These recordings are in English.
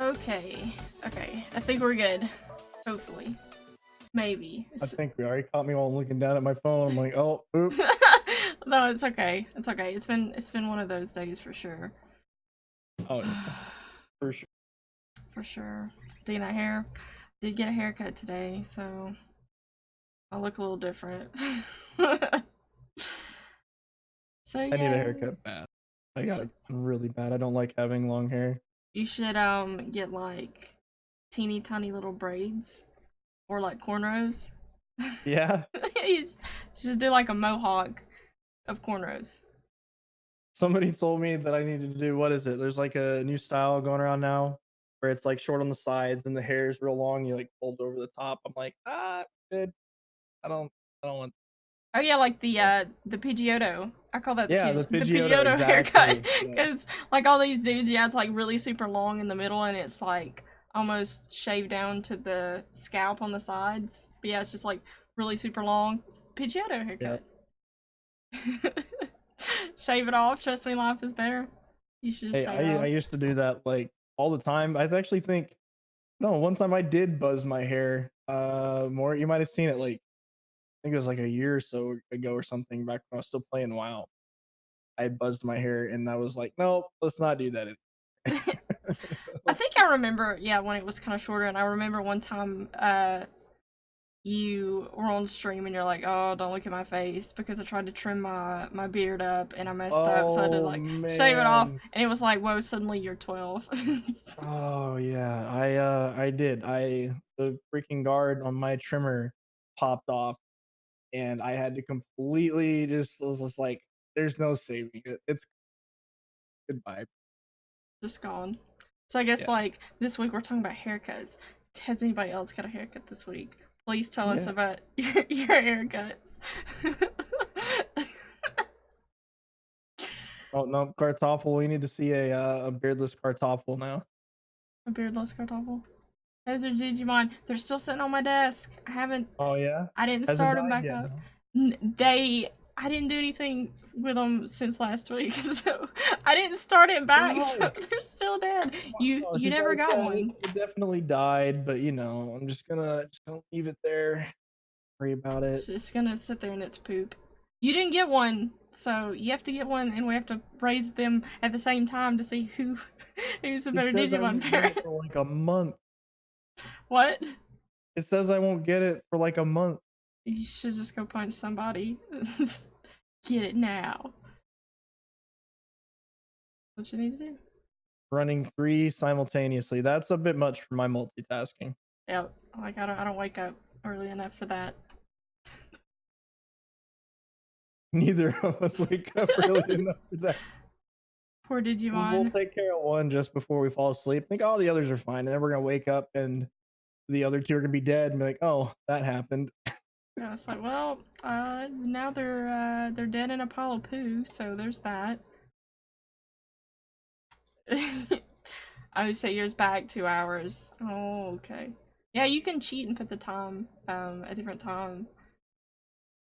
Okay. Okay. I think we're good. Hopefully. Maybe. I think we already caught me while I'm looking down at my phone. I'm like, oh, oops. No, it's okay. It's okay. It's been one of those days for sure. Oh, yeah. For sure. For sure. Did I hair? Did get a haircut today, so I look a little different. So I need a yeah, haircut bad. I got it really bad. I don't like having long hair. you should get like teeny tiny little braids or like cornrows. Yeah. You should do like a mohawk of cornrows. Somebody told me that I needed to do, what is it? There's like a new style going around now where it's like short on the sides and the hair is real long. You like fold over the top. I'm like, good. I don't want. Oh yeah, like the Pidgeotto. I call that Yeah, the the Pidgeotto, Pidgeotto haircut exactly. Yeah. because like all these dudes, yeah, it's like really super long in the middle and it's like almost shaved down to the scalp on the sides. But yeah, it's just like really super long. It's Pidgeotto Yeah. haircut. Shave it off. Trust me, life is better. You should just Hey, shave it I off. used to do that like all the time. I actually think no, one time I did buzz my hair. More you might have seen it like I think it was like a year or so ago or something back when I was still playing WoW. I buzzed my hair and I was like, nope, let's not do that. I think I remember, yeah, when it was kind of shorter, and I remember one time, you were on stream and you're like, "Oh, don't look at my face," because I tried to trim my beard up and I messed up, so I had to Oh like shave it off, man. and it was like, "Whoa, suddenly you're 12." Oh yeah. I did. The freaking guard on my trimmer popped off and I had to completely just was just like, there's no saving it. It's goodbye. Just gone. So I guess Yeah. like this week we're talking about haircuts. Has anybody else got a haircut this week? Please tell us Yeah. about your haircuts. Oh no, Cartoffel. We need to see a beardless Cartoffel now. A beardless cartoffel. Those are Digimon. They're still sitting on my desk. Oh yeah? I didn't Hasn't start them died back yet, up. no? I didn't do anything with them since last week, so I didn't start it back. So No. they're still dead. Oh, You she's never like, got yeah, one. it definitely died, but you know, I'm just gonna leave it there. Worry about It's it. just gonna sit there in its poop. You didn't get one, so you have to get one, and we have to raise them at the same time to see who's a It better says I Digimon won't get parent. it for like a month. What? It says I won't get it for like a month. You should just go punch somebody. Get it now. What you need to do. Running 3 simultaneously. That's a bit much for my multitasking. Yep. Like I don't wake up early enough for that. Neither of us wake up early enough for that. Poor We'll Digimon. take care of one just before we fall asleep. Think all the others are fine, and then we're gonna wake up and the other 2 are gonna be dead and be like, oh, that happened. Yeah, it's like, well, now they're dead in a pile of poo, so there's that. I would say yours back 2 hours. Oh, okay. Yeah, you can cheat and put the time a different time.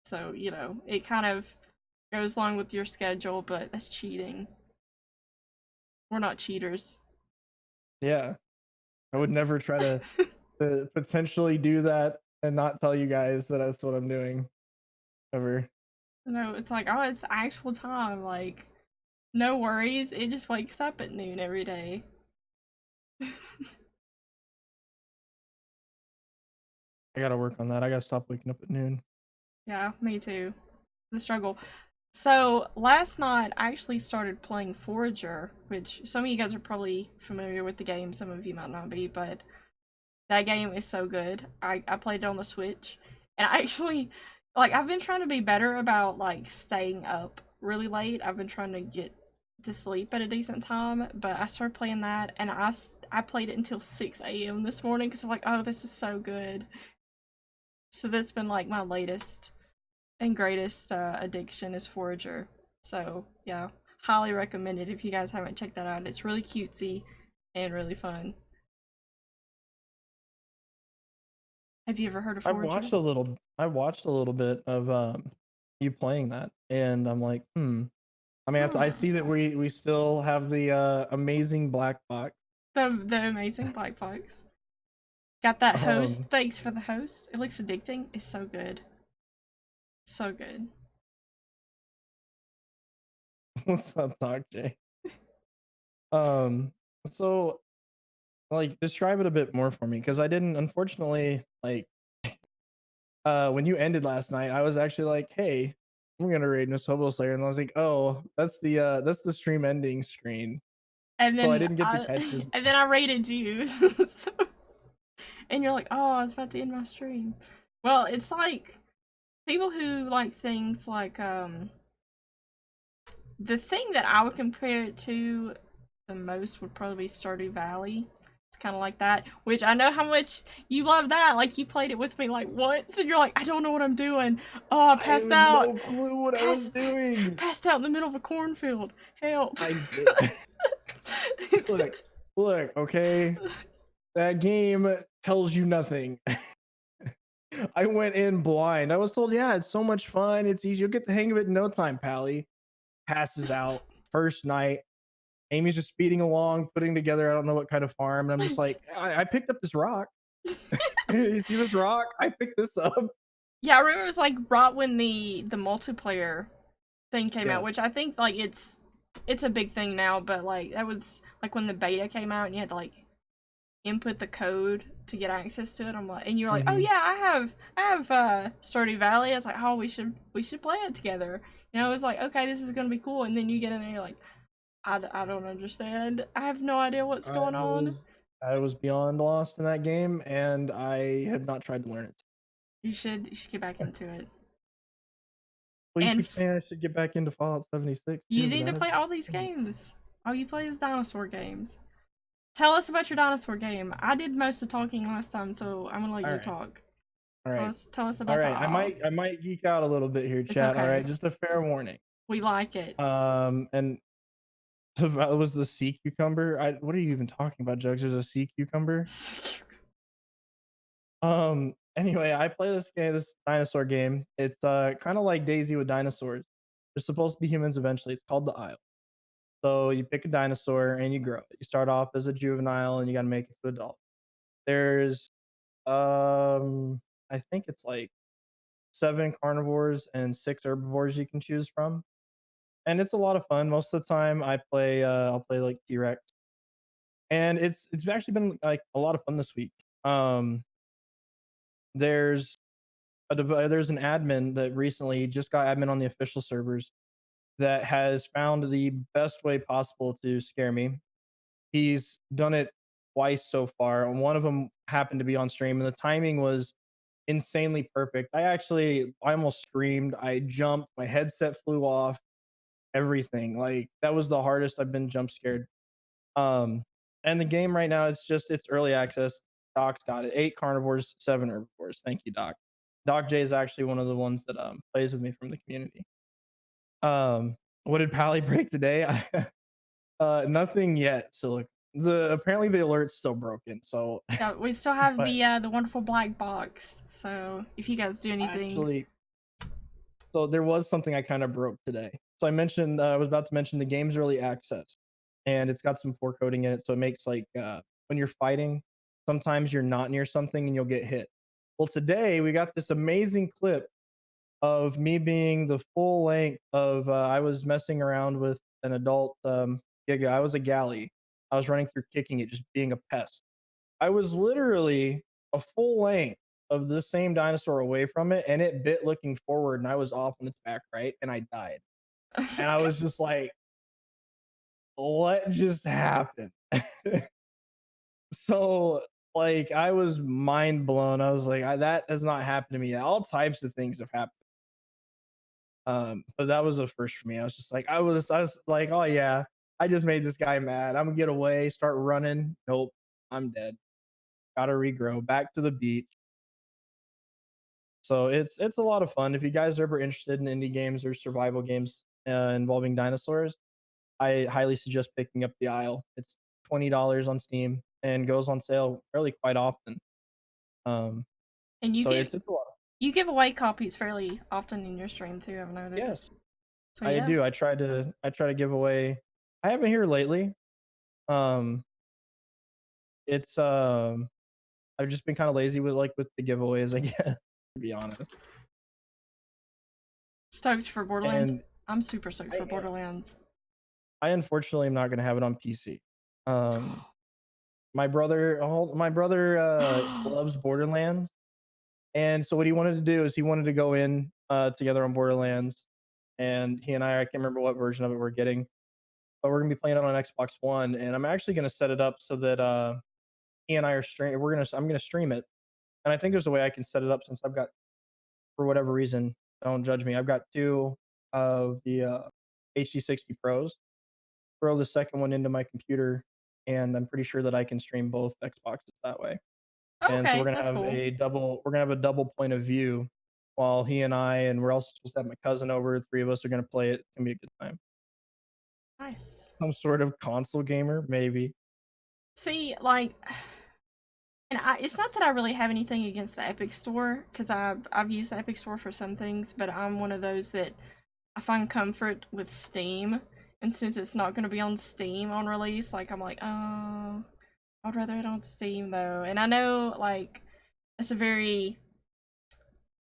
So, you know, it kind of goes along with your schedule, but that's cheating. We're not cheaters. Yeah. I would never try to potentially do that and not tell you guys that that's what I'm doing ever. No, it's like, oh, it's actual time. Like, no worries. It just wakes up at noon every day. I gotta work on that. I gotta stop waking up at noon. Yeah, me too. The struggle. So last night I actually started playing Forager, which some of you guys are probably familiar with the game, some of you might not be, but that game is so good. I played it on the Switch, and I actually like I've been trying to be better about like staying up really late. I've been trying to get to sleep at a decent time, but I started playing that, and I played it until 6 a.m. this morning because I'm like, oh, this is so good. So that's been like my latest and greatest addiction is Forager. So yeah, highly recommend it if you guys haven't checked that out. It's really cutesy and really fun. Have you ever heard of Forager? I watched a little bit of you playing that and I'm like, I mean, I Hmm. see that we still have the amazing black box. The amazing black box. Got that host. Um, Thanks for the host. It looks addicting. It's so good. So good. what's up, Doc J? Um, so like describe it a bit more for me because I didn't, unfortunately, like when you ended last night, I was actually like, hey, I'm gonna raid mshoboslayer, and I was like, oh, that's the stream ending screen. And So I then didn't get to I catch this. and then I rated you. So, and you're like, oh, I was about to end my stream. Well, it's like people who like things like the thing that I would compare it to the most would probably be Stardew Valley. It's kind of like that, which I know how much you love that. Like you played it with me like once, and you're like, I don't know what I'm doing. Oh, I I passed have out. no clue what I was Passed doing. passed out in the middle of a cornfield. Help. I did. look, look, okay. That game tells you nothing. I went in blind. I was told, yeah, it's so much fun. It's easy. You'll get the hang of it in no time, Pally. Passes out first night. Amy's just speeding along, putting together, I don't know what kind of farm. And I'm just like, I picked up this rock. You see this rock? I picked this up. Yeah, I remember it was like right when the multiplayer thing came out, Yes. which I think like it's a big thing now, but like that was like when the beta came out and you had to like input the code to get access to it. I'm like, and you're like, oh Mm-hmm. yeah, I have Stardew Valley. I was like, oh, we should play it together. You know, it was like, okay, this is gonna be cool. And then you get in there, and you're like, I don't understand. I have no idea what's I going on. was I was beyond lost in that game, and I have not tried to learn it. You should get back into it. Well, you And keep saying I should get back into Fallout 76 you too, but need to that play all these hasn't. games. All you play is dinosaur games. Tell us about your dinosaur game. I did most of the talking last time, so I'm gonna let All you right, talk. all Tell right, us tell us all about the right. aw. I might geek out a little bit here, It's chat. All okay. right, just a fair warning. We like it. And it was the sea cucumber. What are you even talking about, Jugs? There's a sea cucumber. Anyway, I play this game, this dinosaur game. It's kind of like Daisy with dinosaurs. They're supposed to be humans eventually. It's called the Isle. So you pick a dinosaur and you grow it. You start off as a juvenile and you got to make it to adult. There's I think it's like 7 carnivores and 6 herbivores you can choose from. And it's a lot of fun. Most of the time I'll play like T-Rex. And it's actually been like a lot of fun this week. Um there's there's an admin that recently just got admin on the official servers that has found the best way possible to scare me. He's done it twice so far, and one of them happened to be on stream, and the timing was insanely perfect. I almost screamed. I jumped. My headset flew off. Everything. Like that was the hardest I've been jump scared. Um, and the game right now, it's early access. Doc's got it. 8 carnivores, 7 herbivores. Thank you, Doc. Doc J is actually one of the ones that plays with me from the community. What did Pally break today? Nothing yet. So like apparently the alert's still broken. So Yeah, we still have but the wonderful black box. So if you guys do anything, actually, so there was something I kind of broke today. So I was about to mention the game's early access, and it's got some poor coding in it, so it makes like when you're fighting, sometimes you're not near something and you'll get hit. Well, today we got this amazing clip of me being the full length of I was messing around with an adult Giga. I was a galley. I was running through kicking it, just being a pest. I was literally a full length of the same dinosaur away from it, and it bit looking forward, and I was off on its back right, and I died. And I was just like, what just happened? So like I was mind blown. I was like, that has not happened to me yet. All types of things have happened. But that was a first for me. I was like, oh yeah, I just made this guy mad. I'm gonna get away, start running. Nope, I'm dead. Gotta regrow. Back to the beach. So it's a lot of fun. If you guys are ever interested in indie games or survival games involving dinosaurs, I highly suggest picking up the Isle. It's $20 on Steam and goes on sale really quite often. Um, and so it's a lot. you give away copies fairly often in your stream too. I've noticed. Yes, So I yeah. do. I try to give away. I haven't here lately. Um, It's I've just been kind of lazy with with the giveaways, I guess, to be honest. Stoked for Borderlands. And I'm super stoked for I Borderlands. I unfortunately am not gonna have it on PC. Um, my brother loves Borderlands, and so what he wanted to do is he wanted to go in together on Borderlands, and he and I can't remember what version of it we're getting, but we're gonna be playing it on Xbox One, and I'm actually gonna set it up so that he and I are stream. I'm gonna stream it, and I think there's a way I can set it up since I've got, for whatever reason, don't judge me. I've got two of the HD60 Pros. Throw the second one into my computer, and I'm pretty sure that I can stream both Xboxes that way. And so Okay, that's cool. we're gonna have a double point of view while he and I, and we're also supposed to have my cousin over. Three of us are gonna play it. It's gonna be a good time. Nice. Some sort of console gamer, maybe. See, like, and it's not that I really have anything against the Epic Store because I've used the Epic Store for some things, but I'm one of those that I find comfort with Steam, and since it's not going to be on Steam on release, like I'm like, oh, I'd rather it on Steam though. And I know like it's a very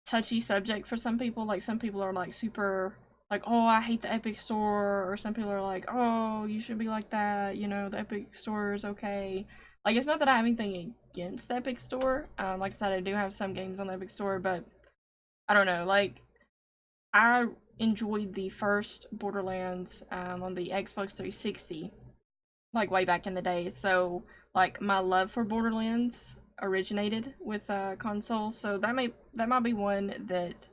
touchy subject for some people. Like some people are like super like, oh, I hate the Epic Store, or some people are like, oh, you should be like that. You know, the Epic Store is okay. Like it's not that I have anything against the Epic Store. Like I said, I do have some games on the Epic Store, but I don't know. Like I enjoyed the first Borderlands on the Xbox 360, like way back in the day. So like my love for Borderlands originated with console. So that might be one that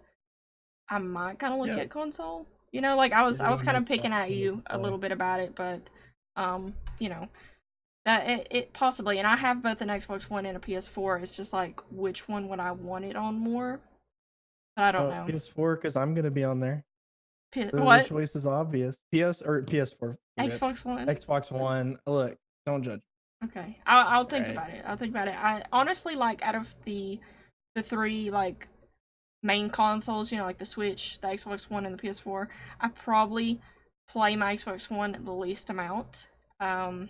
I might kind of look Yeah, at console. You know, like you're I was hitting kind my of spot picking at to you a play. little bit about it, but you know, that it possibly. And I have both an Xbox One and a PS4. It's just like which one would I want it on more? But I don't know. PS4, because I'm gonna be on there. The What? choice is obvious. PS4. Forget Xbox One? Xbox One. Look, don't judge. Okay, I'll All think right. about it. I'll think about it. I honestly like out of the three like main consoles, you know, like the Switch, the Xbox One, and the PS4, I probably play my Xbox One the least amount. Um,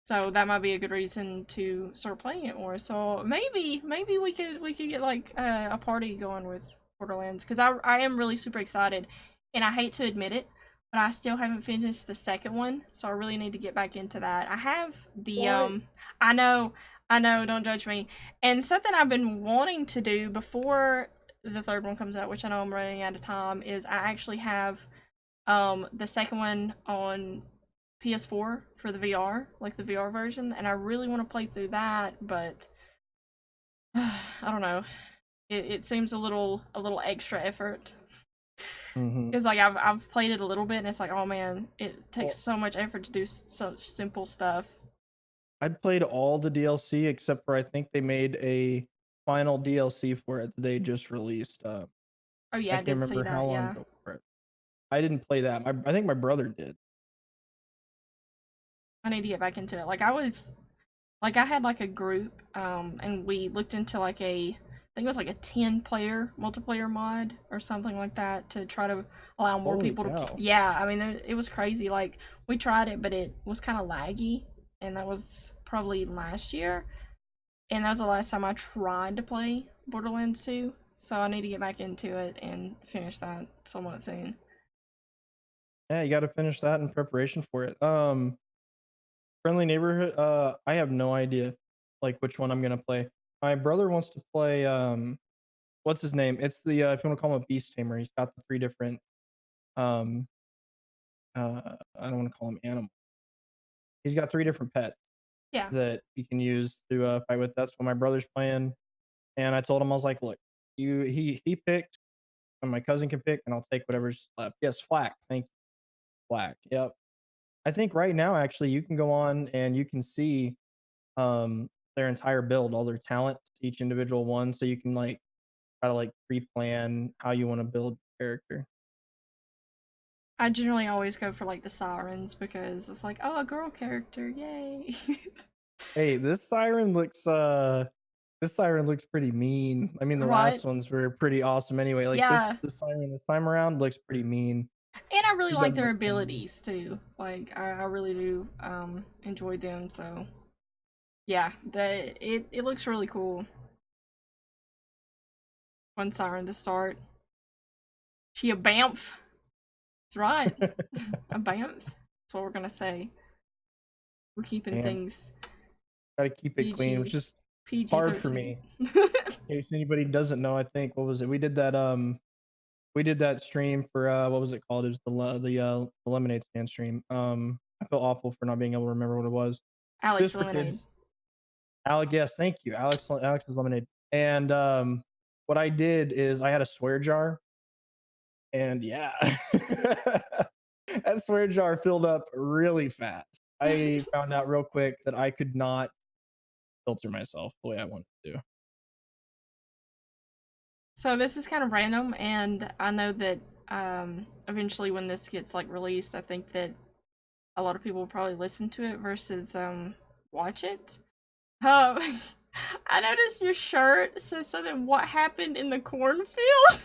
so that might be a good reason to start playing it more. So maybe we could get like a party going with Borderlands because I am really super excited, and I hate to admit it, but I still haven't finished the second one, so I really need to get back into that. I have the What? I know, don't judge me. And something I've been wanting to do before the third one comes out, which I know I'm running out of time, is I actually have the second one on PS4 for the VR, like the VR version, and I really want to play through that, but I don't know. It seems a little extra effort Mm-hmm. because like I've played it a little bit, and it's like, oh man, it takes Well, so much effort to do such simple stuff. I'd played all the DLC except for I think they made a final DLC for it that they just released. Oh I yeah, I can't did see remember how that. long Yeah, ago for it. I didn't play that. I think my brother did. I need to get back into it. Like I was like I had like a group, and we looked into like I think it was like a 10-player multiplayer mod or something like that to try to allow more Holy people to. cow! Yeah, I mean it was crazy. Like we tried it, but it was kind of laggy, and that was probably last year, and that was the last time I tried to play Borderlands 2. So I need to get back into it and finish that somewhat soon. Yeah, you got to finish that in preparation for it. Friendly Neighborhood. I have no idea, like which one I'm gonna play. My brother wants to play. What's his name? It's the if you want to call him a beast tamer. He's got the three different. Um, I don't want to call him animal. He's got three different pets Yeah, that he can use to fight with. That's what my brother's playing. And I told him I was like, look, he picked, and my cousin can pick, and I'll take whatever's left. Yes, Flack. Thank you, Flack. Yep. I think right now actually you can go on and you can see their entire build, all their talents, each individual one, so you can like try to like pre-plan how you want to build your character. I generally always go for like the sirens because it's like, oh, a girl character, yay! Hey, this siren looks pretty mean. I mean, the Right? last ones were pretty awesome anyway. Like Yeah, this siren this time around looks pretty mean. and I really She's like got their like, abilities too. Like I really do enjoy them. So Yeah, it looks really cool. One siren to start. She a Banff. That's right. A Banff. That's what we're gonna say. We're keeping Man, things gotta keep it clean, which PG is PG hard for 13. me. In case anybody doesn't know, I think what was it? We did that stream for what was it called? It was the lemonade stand stream. I feel awful for not being able to remember what it was. Alex Just for Lemonade. kids. Alex, yes, thank you. Alex's lemonade. And what I did is I had a swear jar, and yeah. That swear jar filled up really fast. I found out real quick that I could not filter myself the way I wanted to. So this is kind of random, and I know that eventually when this gets like released, I think that a lot of people will probably listen to it versus watch it. Um, I noticed your shirt says something. What happened in the cornfield?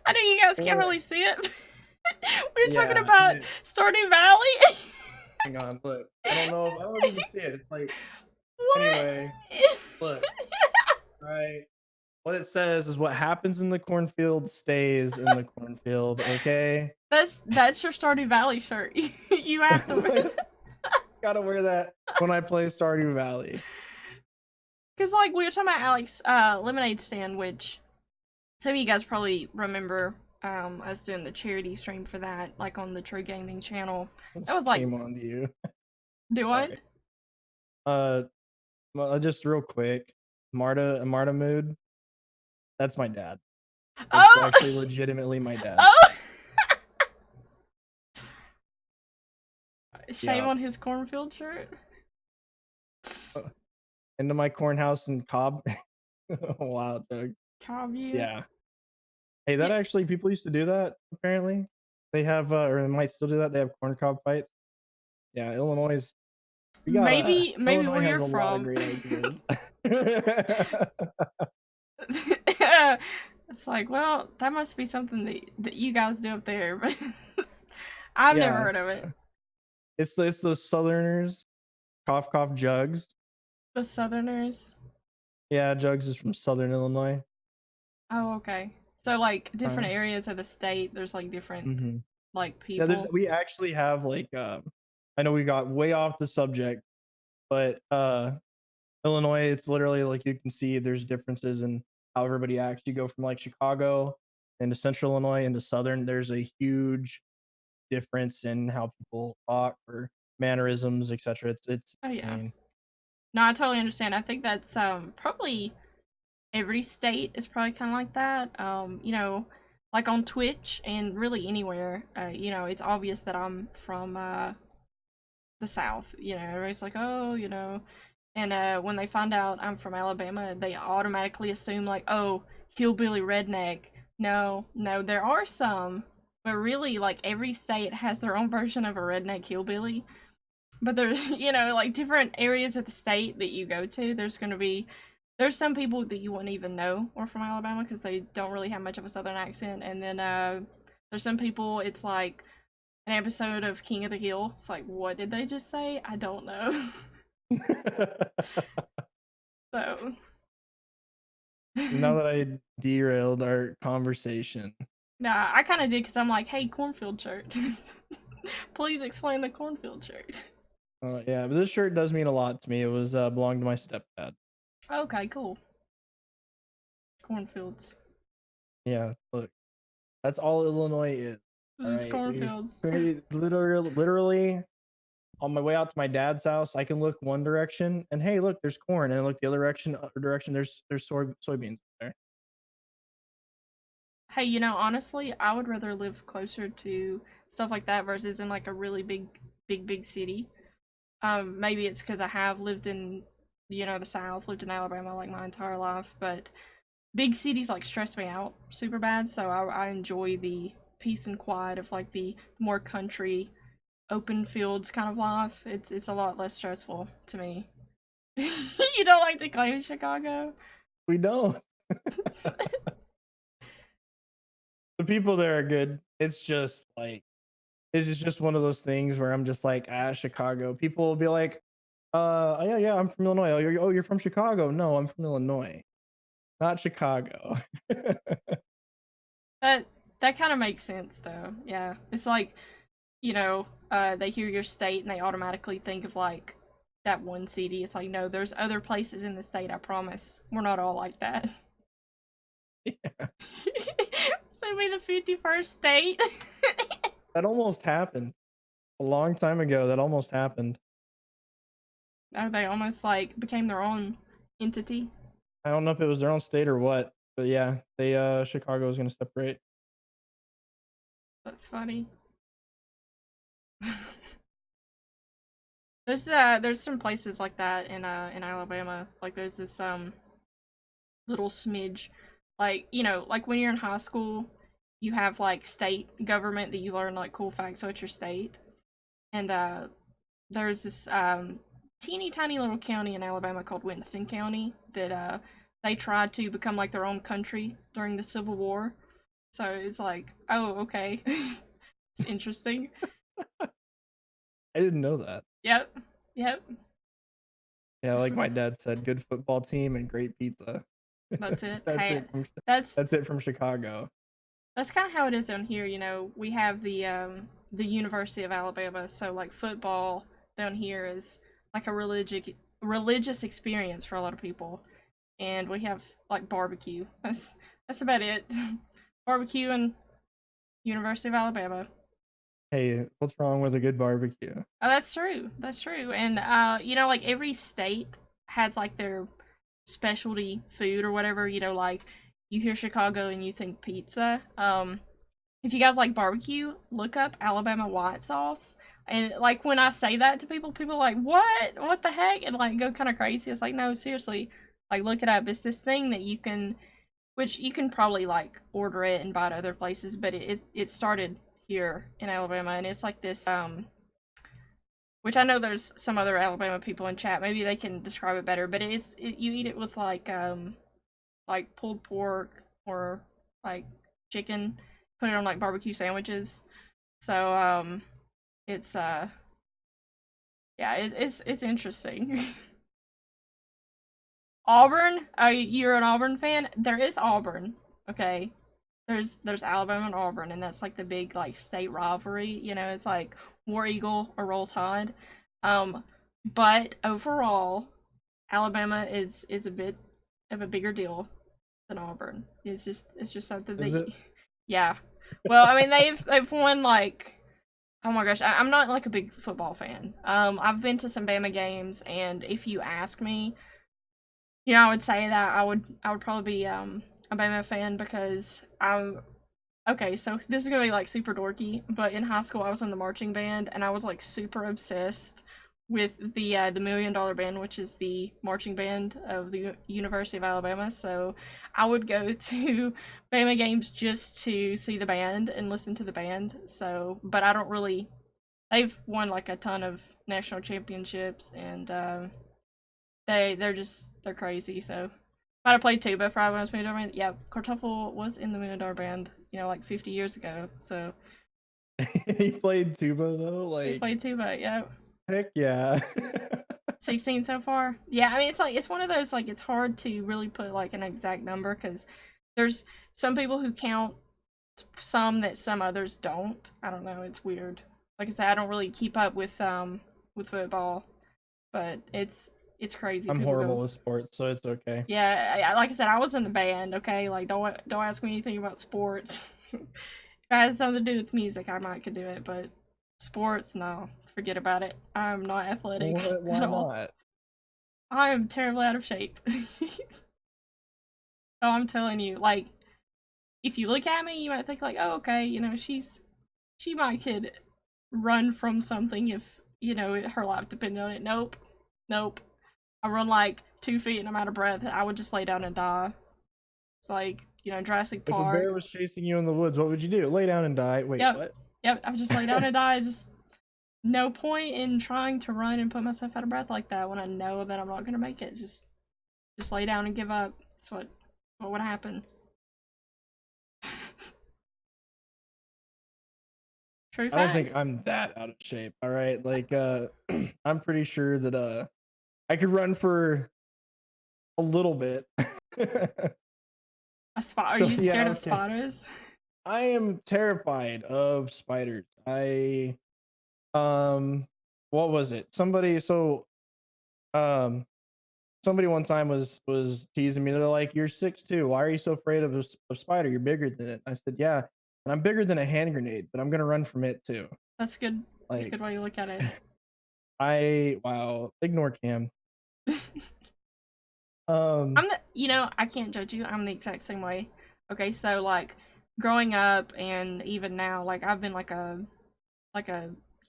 I know you guys can't Well, really see it. We're talking yeah, about Stardew Valley. hang on, look. I don't know if you can see it. It's like What? anyway, look, right. What it says is what happens in the cornfield stays in the cornfield, okay? That's your Stardew Valley shirt. You have to. Gotta wear that when I play Stardew Valley. Because, like, we were talking about Alex Lemonade Stand, which some of you guys probably remember us doing the charity stream for that, like on the TRUgaming channel. That was like, Shame on you. do what? Sorry. Well, just real quick, Marta mood. That's my dad. That's Oh! actually legitimately my dad. Oh! Shame Yeah. on his cornfield shirt. Into my corn house in Cobb. Wow, Doug. Cobb you. Yeah. Hey, that Yeah, actually people used to do that. Apparently, they have, or they might still do that. They have corn cob fights. Yeah, Illinois. We got maybe Illinois where has you're a lot of from. great ideas. It's like, well, that must be something that you guys do up there, but I've never Yeah, heard of it. it's the Southerners. Cough cough jugs. The Southerners. Yeah, jugs is from Southern Illinois. Oh, okay. So like Uh, different areas of the state, there's like different mhm. like Yeah, people. we actually have like I know we got way off the subject, but Illinois, it's literally like you can see there's differences in how everybody acts. You go from like Chicago into Central Illinois into Southern. There's a huge difference in how people talk or mannerisms, etc. It's Oh yeah. insane. No, I totally understand. I think that's probably every state is probably kind of like that. Like on Twitch and really anywhere. It's obvious that I'm from the South. Everybody's like, oh, and when they find out I'm from Alabama, they automatically assume like, oh, hillbilly redneck. No, no, there are some, but really, like every state has their own version of a redneck hillbilly. But there's, like different areas of the state that you go to. There's some people that you wouldn't even know are from Alabama because they don't really have much of a southern accent, and then there's some people. It's like an episode of King of the Hill. It's like, what did they just say? I don't know. So. Now that I derailed our conversation, Nah, I kind of did because I'm like, hey, cornfield shirt. Please explain the cornfield shirt. yeah, but this shirt does mean a lot to me. It was belonged to my stepdad. Okay, cool. Cornfields. Yeah, look, that's all Illinois is. This All is right, cornfields. literally on my way out to my dad's house, I can look one direction and hey, look, there's corn, and look the other direction, there's soybeans there. Hey, honestly, I would rather live closer to stuff like that versus in like a really big city. Maybe it's because I have lived in, the South, lived in Alabama like my entire life, but big cities like stress me out super bad. So I enjoy the peace and quiet of like the more country, open fields kind of life. It's a lot less stressful to me. You don't like to claim Chicago? We don't. The people there are good. It's just like it's just one of those things where I'm just like, Chicago. People will be like, Yeah, I'm from Illinois. Oh, you're from Chicago? No, I'm from Illinois, not Chicago. That that kind of makes sense though. Yeah. It's like, they hear your state and they automatically think of like that one city. It's like, no, there's other places in the state, I promise. We're not all like that. Yeah, So we the 51st state. that almost happened a long time ago. That almost happened. Oh, they almost like became their own entity. I don't know if it was their own state or what, but yeah, they Chicago was gonna separate. That's funny. There's some places like that in Alabama. Like there's this little smidge, like like when you're in high school, you have like state government that you learn like cool facts about your state, and there's this teeny tiny little county in Alabama called Winston County that they tried to become like their own country during the Civil War. So it's like, oh, okay. It's interesting. I didn't know that. Yep. Yep. Yeah, like my dad said, good football team and great pizza. That's it. That's Hey, it from that's that's it from Chicago. that's kind of how it is down here. We have the University of Alabama, so like football down here is like a religious experience for a lot of people, and we have like barbecue. That's about it. Barbecue and University of Alabama. Hey, what's wrong with a good barbecue? Oh, that's true. That's true. And like every state has like their specialty food or whatever. Like you hear Chicago and you think pizza. If you guys like barbecue, look up Alabama white sauce. And like when I say that to people, people are like, "What? What the heck?" And like go kind of crazy. It's like, no, seriously, like look it up. It's this thing that you can, which you can probably like order it and buy it at other places, but it started here in Alabama, and it's like this which I know there's some other Alabama people in chat. Maybe they can describe it better, but you eat it with like pulled pork or like chicken, put it on like barbecue sandwiches. So it's yeah, it's interesting. Auburn, you're an Auburn fan? There is Auburn, okay? There's Alabama and Auburn, and that's like the big like state rivalry. It's like War Eagle or Roll Tide. Um, but overall, Alabama is a bit of a bigger deal than Auburn. It's just something Is it? that, yeah. Well, I mean they've won like, oh my gosh, I'm not like a big football fan. I've been to some Bama games, and if you ask me, I would say that I would probably be a Bama fan because I'm okay. So this is gonna be like super dorky, but in high school I was in the marching band, and I was like super obsessed with the $1 Million Band, which is the marching band of the University of Alabama. So I would go to Bama games just to see the band and listen to the band. So, but I don't really. They've won like a ton of national championships, and they're crazy. So might have played tuba for when I was Million Dollar Band. Yeah, Kartoffel was in the $1 Million Band, like 50 years ago. So He played tuba though, he like played tuba. Yeah, heck yeah. 16 so far. Yeah, I mean it's like it's one of those like it's hard to really put like an exact number because there's some people who count some that some others don't. I don't know. It's weird. Like I said, I don't really keep up with football, but it's crazy. I'm People horrible go. with sports, so it's okay. Yeah, like I said, I was in the band. Okay, like don't ask me anything about sports. If it has something to do with music, I might could do it, but sports, no, forget about it. I'm not athletic What? at Why all. not? I am terribly out of shape. Oh, I'm telling you, like if you look at me, you might think like, oh, okay, she might could run from something if her life depended on it. Nope, nope. I run like 2 feet and I'm out of breath. I would just lay down and die. It's like, Jurassic If a Park. bear was chasing you in the woods, what would you do? Lay down and die. Wait, Yep. what? Yep. I would just lay down and die. Just no point in trying to run and put myself out of breath like that when I know that I'm not gonna make it. Just lay down and give up. That's what would happen. True I don't think facts. I'm that out of shape. All right, like I'm pretty sure that I could run for a little bit. A spot? Are So you yeah, scared of okay. spiders? I am terrified of spiders. Um what was it? Um somebody one time was teasing me. They're like, "You're 6'2". Why are you so afraid of a spider? You're bigger than it." I said, "Yeah, and I'm bigger than a hand grenade, but I'm gonna run from it too." That's good. That's a Like good way you look at it. wow, ignore Cam. Um, I can't judge you. I'm the exact same way. Okay, so like growing up and even now, like I've been like a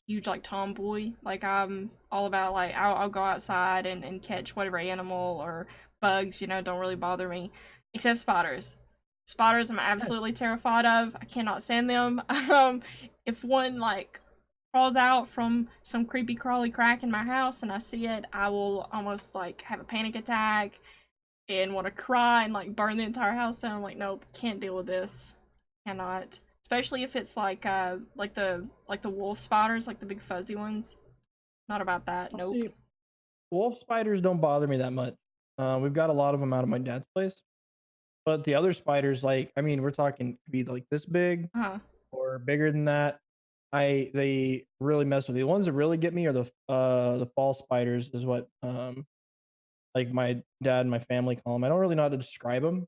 huge like tomboy. Like I'm all about like I'll go outside and catch whatever animal or bugs, don't really bother me. Except spiders. Spiders I'm yes. absolutely terrified of. I cannot stand them. If one like crawls out from some creepy crawly crack in my house and I see it, I will almost like have a panic attack and want to cry and like burn the entire house down. I'm like, nope, can't deal with this. Cannot. Especially if it's like the wolf spiders, like the big fuzzy ones. Not about that. I'll Nope. see. Wolf spiders don't bother me that much. We've got a lot of them out of my dad's place, but the other spiders, like, I mean, we're talking could be like this big Uh-huh. or bigger than that. They really mess with me. The ones that really get me are the fall spiders, is what like my dad and my family call them. I don't really know how to describe them.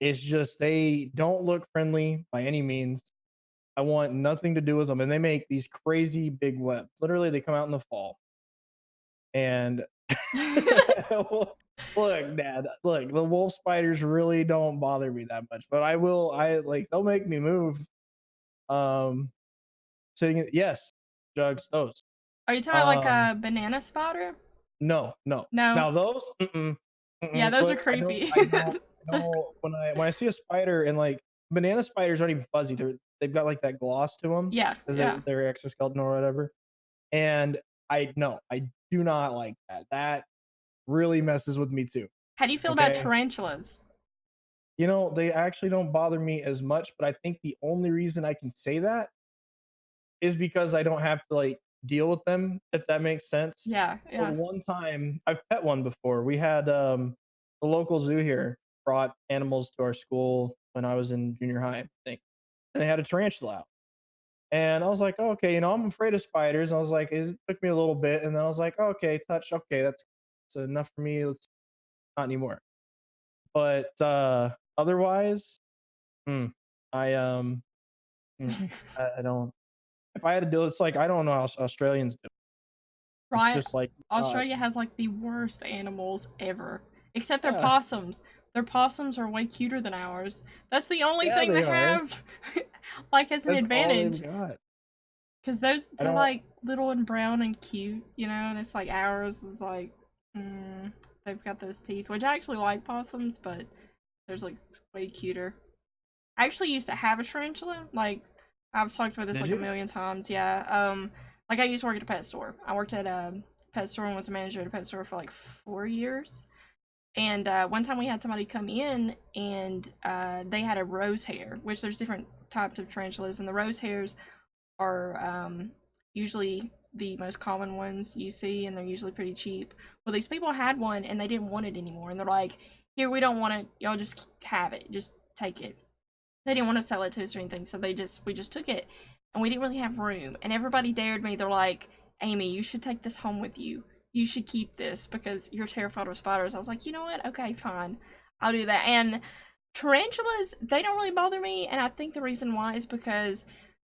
It's just they don't look friendly by any means. I want nothing to do with them, and they make these crazy big webs. Literally, they come out in the fall, and look, Dad, look, the wolf spiders really don't bother me that much, but I will. I like they'll make me move. Um, yes, jugs those. Are you talking about like Um, a banana spider? no, no. No. Now those, mm-mm, Yeah, mm-mm. those are Look, creepy. I don't. When I see a spider and like banana spiders aren't even fuzzy. They've got like that gloss to them Yeah, because yeah. they're exoskeleton or whatever. And I no, I do not like that. That really messes with me too. How do you feel about Okay. tarantulas? They actually don't bother me as much, but I think the only reason I can say that is because I don't have to like deal with them, if that makes sense. Yeah, So yeah. one time I've pet one before. We had the local zoo here brought animals to our school when I was in junior high, I think. And they had a tarantula out. And I was like, "Oh, okay, I'm afraid of spiders." I was like, it took me a little bit, and then I was like, "Oh, okay, touch, okay, that's enough for me. Let's not anymore." But otherwise, mm, I I don't. If I had to do it, it's like I don't know how Australians do. It's Right? just like Australia has like the worst animals ever. Except their yeah, possums. Their possums are way cuter than ours. That's the only yeah, thing they they are. have like as an That's all they've advantage. got. Cause those I they're don't. like little and brown and cute, and it's like ours is like they've got those teeth, which I actually like possums, but there's like way cuter. I actually used to have a tarantula. Like I've talked about this Did like a you? million times. Yeah. Like I used to work at a pet store. I worked at a pet store and was a manager at a pet store for like 4 years. And one time we had somebody come in and they had a rose hair, which there's different types of tarantulas, and the rose hairs are usually the most common ones you see, and they're usually pretty cheap. Well, these people had one and they didn't want it anymore, and they're like, "Here, we don't want it. Y'all just have it. Just take it." They didn't want to sell it to us or anything, so we just took it, and we didn't really have room. And everybody dared me. They're like, "Amy, you should take this home with you. You should keep this because you're terrified of spiders." I was like, "You know what? Okay, fine, I'll do that." And tarantulas, they don't really bother me, and I think the reason why is because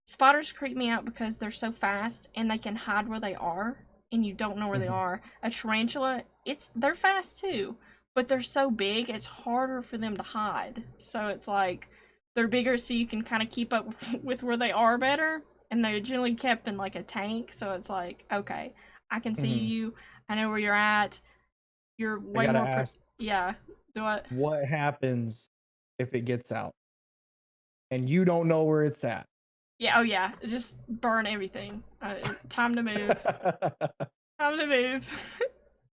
spiders creep me out because they're so fast and they can hide where they are, and you don't know where they Mhm. are. A tarantula, they're fast too, but they're so big, it's harder for them to hide. So it's like they're bigger so you can kind of keep up with where they are better, and they're generally kept in like a tank, so it's like, okay, I can see Mhm. you, I know where you're at, you're I way gotta more ask, yeah, do I what happens if it gets out and you don't know where it's at? yeah, oh yeah, just burn everything. Time to move. Time to move.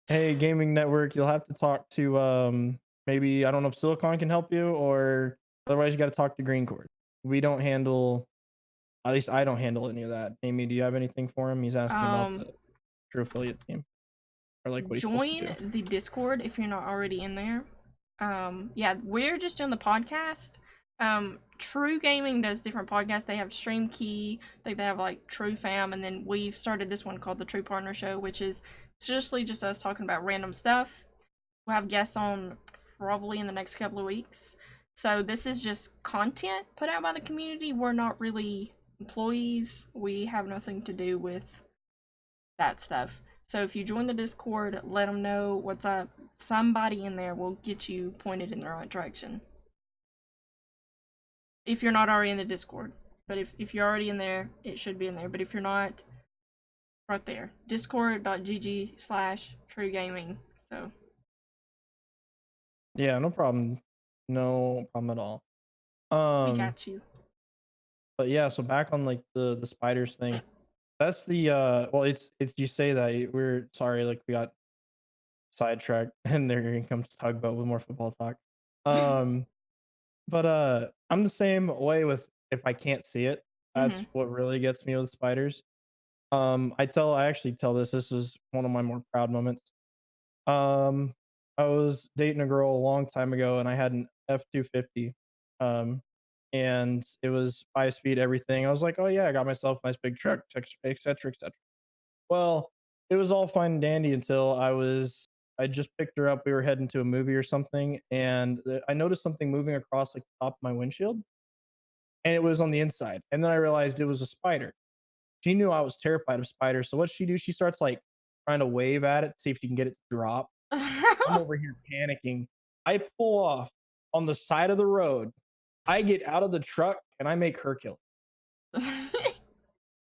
Hey, gaming network, you'll have to talk to maybe I don't know if Silicon can help you, or otherwise you got to talk to Green Cord. We don't handle, at least I don't handle any of that. Amy, do you have anything for him? He's asking about um the True affiliate team. Or like what he's supposed to Join do. the Discord if you're not already in there. Yeah, we're just doing the podcast. TRUgaming does different podcasts. They have Stream Key, they have like True Fam, and then we've started this one called the TRUpartner Show, which is seriously just us talking about random stuff. We'll have guests on probably in the next couple of weeks. So this is just content put out by the community. We're not really employees. We have nothing to do with that stuff. So if you join the Discord, let them know what's up. Somebody in there will get you pointed in the right direction. If you're not already in the Discord. But if you're already in there, it should be in there. But if you're not, right there. Discord.gg/TRUgaming. So. Yeah, no problem. No problem at all. We got you. But yeah, so back on like the spiders thing. That's the well, it's you say that we're sorry, like we got sidetracked, and there comes Tugboat with more football talk. But I'm the same way with if I can't see it. That's what really gets me with spiders. I actually tell this is one of my more proud moments. I was dating a girl a long time ago, and I had an F-250. And it was 5 speed everything. I was like, oh yeah, I got myself a nice big truck, etc., etc. Well, it was all fine and dandy until I just picked her up. We were heading to a movie or something, and I noticed something moving across like the top of my windshield, and it was on the inside. And then I realized it was a spider. She knew I was terrified of spiders, so what she do? She starts like trying to wave at it to see if she can get it to drop. I'm over here panicking. I pull off on the side of the road. I get out of the truck and I make her kill it.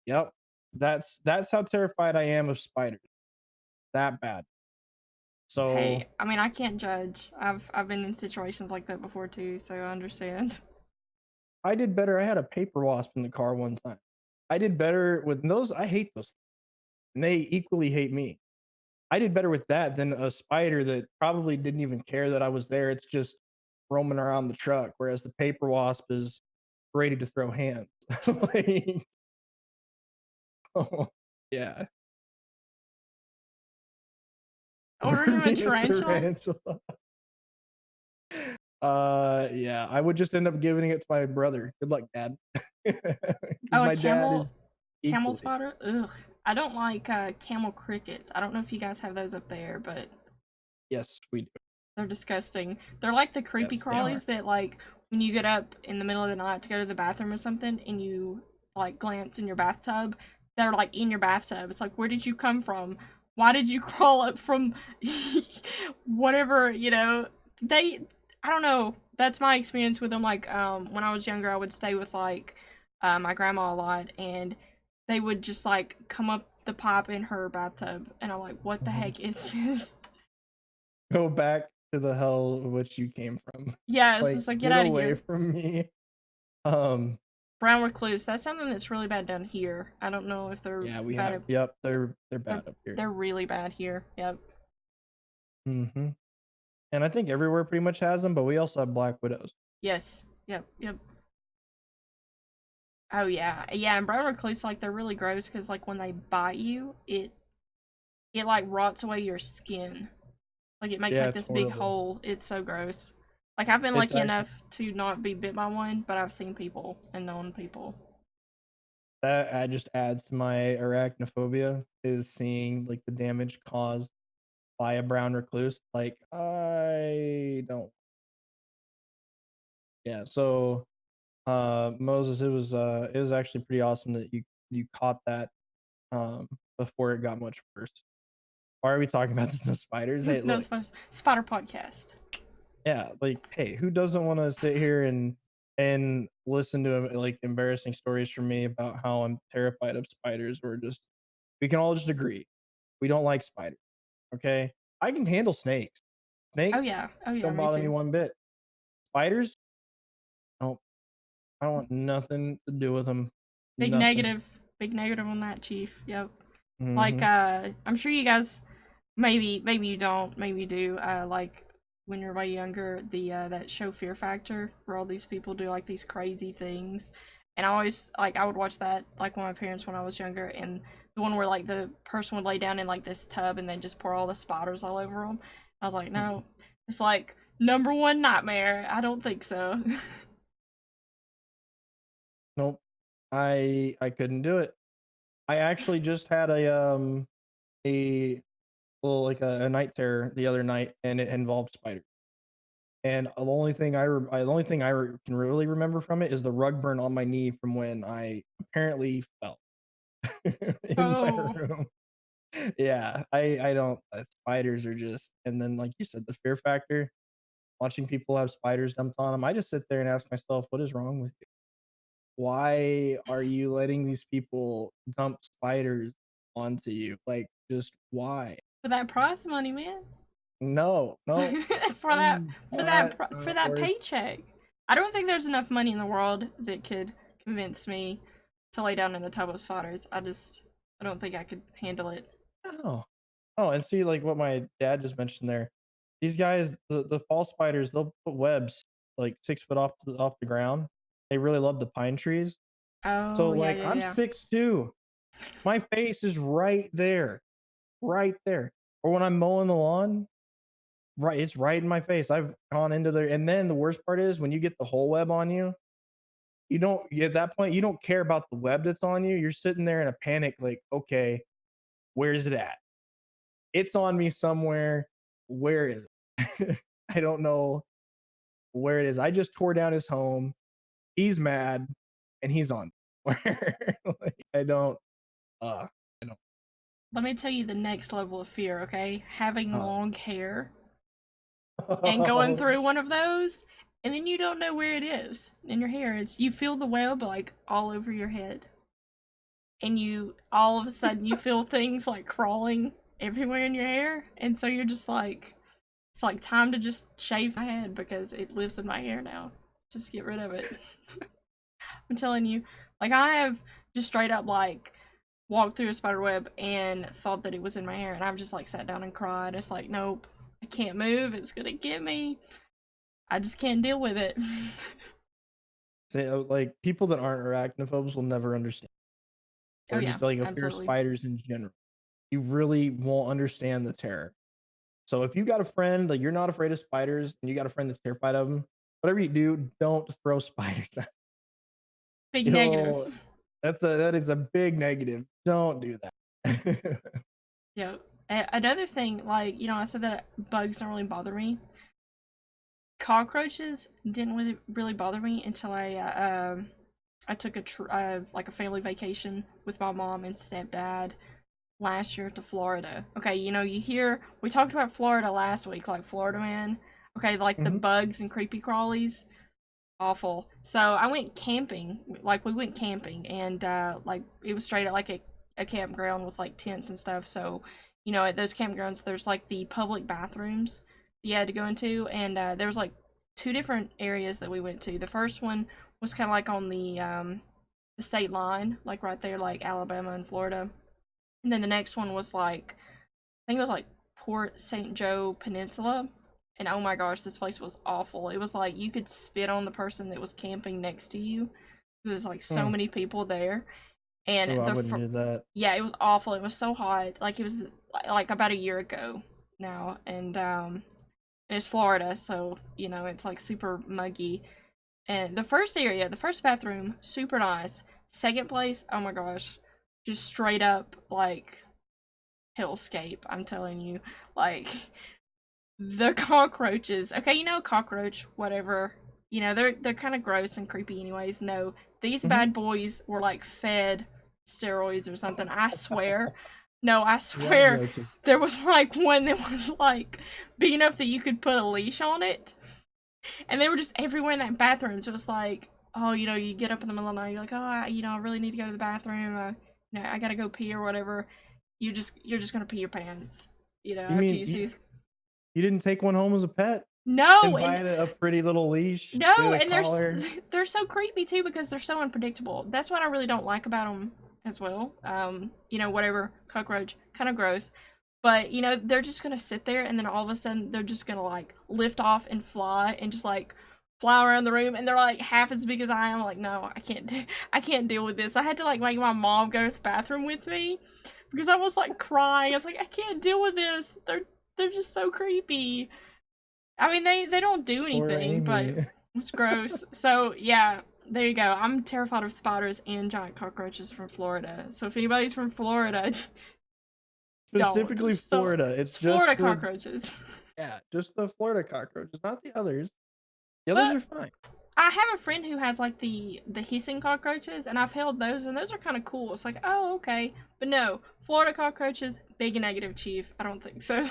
Yep. That's how terrified I am of spiders. That bad. So hey, I mean, I can't judge. I've been in situations like that before too, so I understand. I did better. I had a paper wasp in the car one time. I did better with those. I hate those, and they equally hate me. I did better with that than a spider that probably didn't even care that I was there. It's just roaming around the truck, whereas the paper wasp is ready to throw hands. Like, oh, yeah. Or even a tarantula? Yeah, I would just end up giving it to my brother. Good luck, Dad. Because Oh, my dad is camel equally. spider? Ugh. I don't like camel crickets. I don't know if you guys have those up there, but Yes, we do. they're disgusting. They're like the creepy Yes, they are. crawlies that, like, when you get up in the middle of the night to go to the bathroom or something and you, like, glance in your bathtub, they're, like, in your bathtub. It's like, where did you come from? Why did you crawl up from whatever, you know? I don't know. That's my experience with them. Like, when I was younger, I would stay with, like, my grandma a lot, and they would just, like, come up the pipe in her bathtub, and I'm like, what the heck is this? Go back to the hell which you came from. Yeah, it's Like, just like, get get out of away here. from me. Um, Brown recluse. That's something that's really bad down here. I don't know if they're yeah, we bad. have. Yep, they're bad up here. They're really bad here. Yep. Mm-hmm. And I think everywhere pretty much has them, but we also have black widows. Yes. Yep. Yep. Oh yeah, yeah. And brown recluse, like, they're really gross because, like, when they bite you, it like rots away your skin. Like, it makes Yeah, like it's this big horrible. hole. It's so gross. Like, I've been It's lucky actually enough to not be bit by one, but I've seen people and known people. that just adds to my arachnophobia is seeing like the damage caused by a brown recluse. Like, I don't. Yeah, so Moses, it was actually pretty awesome that you caught that before it got much worse. Why are we talking about this? No spiders? Hey, No, look. spider podcast. Yeah, like, hey, who doesn't want to sit here and listen to like embarrassing stories from me about how I'm terrified of spiders? Or just we can all just agree we don't like spiders. Okay, I can handle snakes. Oh Snakes yeah. don't Me bother me too. one bit. Spiders, don't. I don't want nothing to do with them. Big Nothing. negative. Big negative on that, Chief. Yep. Like, Mm-hmm. I'm sure you guys, maybe you don't, maybe you do, like, when you're way younger, the, that show Fear Factor, where all these people do, like, these crazy things, and I always, like, I would watch that, like, with my parents when I was younger, and The one where like the person would lay down in like this tub and then just pour all the spiders all over them. I was like, no, it's like number one nightmare. I don't think so. Nope. I couldn't do it. I actually just had a little like a night terror the other night, and it involved spiders. And the only thing can really remember from it is the rug burn on my knee from when I apparently fell in my Oh, room. Yeah, I don't. Spiders are just, and then like you said, the fear factor. Watching people have spiders dumped on them, I just sit there and ask myself, what is wrong with you? Why are you letting these people dump spiders onto you? Like, just why? for that prize money, man. No, no, for that for not that worth. paycheck. I don't think there's enough money in the world that could convince me to lay down in a tub of spiders. I don't think I could handle it. No. Oh, and see, like what my dad just mentioned there. These guys, the fall spiders, they'll put webs like 6 foot off the ground. They really love the pine trees. So Oh yeah, like yeah, I'm yeah. 6'2". My face is right there. Right there. Or when I'm mowing the lawn, right, it's right in my face. I've gone into there. And then the worst part is when you get the whole web on you, you don't at that point, you don't care about the web that's on you. You're sitting there in a panic, like, okay, where's it at? It's on me somewhere. Where is it? I don't know where it is. I just tore down his home. He's mad and he's on where like, uh I don't. Let me tell you the next level of fear, okay? Having uh, long hair and going through one of those, and then you don't know where it is in your hair. It's you feel the web like all over your head, and you all of a sudden you feel things like crawling everywhere in your hair, and so you're just like, it's like time to just shave my head because it lives in my hair now. Just get rid of it. I'm telling you, like I have just straight up like walked through a spider web and thought that it was in my hair, and I've just like sat down and cried. It's like, nope, I can't move. It's gonna get me. I just can't deal with it. Like people that aren't arachnophobes will never understand, Oh or yeah, just like a fear of absolutely. spiders in general. You really won't understand the terror. So if you got a friend that you're not afraid of spiders and you got a friend that's terrified of them, whatever you do, don't throw spiders at Big negative. You'll that is a big negative. Don't do that. Yeah. Another thing, like I said that bugs don't really bother me. Cockroaches didn't really bother me until I took like a family vacation with my mom and stepdad last year to Florida. Okay, we talked about Florida last week, like Florida man. Okay, like the Mhm. bugs and creepy crawlies, awful. So I went camping, like we went camping, and like it was straight at like a campground with like tents and stuff. So at those campgrounds, there's like the public bathrooms you had to go into, and there was like two different areas that we went to. The first one was kind of like on the state line, like right there, like Alabama and Florida. And then the next one was like, I think it was like Port St. Joe Peninsula. And oh my gosh, this place was awful. It was like you could spit on the person that was camping next to you. There was like so Mm. many people there. Oh, And I wouldn't do that. yeah, it was awful. It was so hot. Like it was like about a year ago now. And it's Florida, so it's like super muggy. And the first bathroom, super nice. Second place, oh my gosh, just straight up like hellscape. I'm telling you, like the cockroaches. Okay, cockroach, whatever. They're kind of gross and creepy, anyways. No, these Mhm. bad boys were like fed steroids or something. I swear. No, I You're not swear. joking. There was like one that was like big enough that you could put a leash on it, and they were just everywhere in that bathroom. So it was like, oh, you get up in the middle of the night, you're like, oh, I really need to go to the bathroom. I gotta go pee or whatever. You're just gonna pee your pants. You After mean you see. you didn't take one home as a pet No, and buy and it a pretty little leash, get no, it a and collar? they're so creepy too because they're so unpredictable. That's what I really don't like about them as well. Whatever cockroach, kind of gross, but they're just gonna sit there and then all of a sudden they're just gonna like lift off and fly and just like fly around the room, and they're like half as big as I am. I'm like, no, I can't deal with this. I had to like make my mom go to the bathroom with me because I was like crying. I was like, I can't deal with this. They're just so creepy. I mean, they don't do Poor anything, but Amy. it's gross. So yeah, there you go. I'm terrified of spiders and giant cockroaches from Florida. So if anybody's from Florida, don't. Specifically So Florida. it's It's Florida just the cockroaches. just the Florida cockroaches, not the others. The others But are fine. I have a friend who has like the hissing cockroaches, and I've held those, and those are kind of cool. It's like, oh, okay, but no, Florida cockroaches, big negative, chief. I don't think so.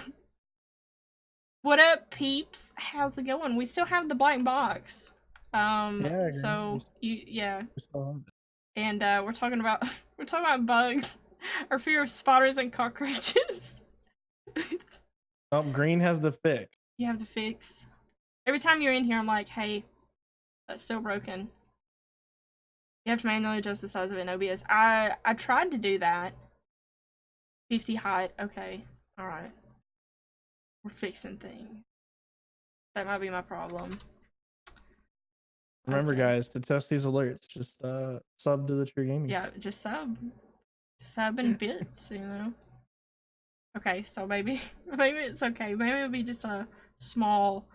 What up, peeps? How's it going? We still have the black box. Yeah, So yeah, we still have it. and we're talking about bugs, our fear of spiders and cockroaches. Oh, Green has the fix. You have the fix. Every time you're in here, I'm like, hey, that's still broken. You have to manually adjust the size of it in OBS. I tried to do that. 50 height. Okay. Alright. We're fixing things. That might be my problem. Remember, Okay. guys, to test these alerts, just sub to the TRUgaming. Yeah, just sub and bits, you know. Okay, so maybe it's okay. Maybe it'll be just a small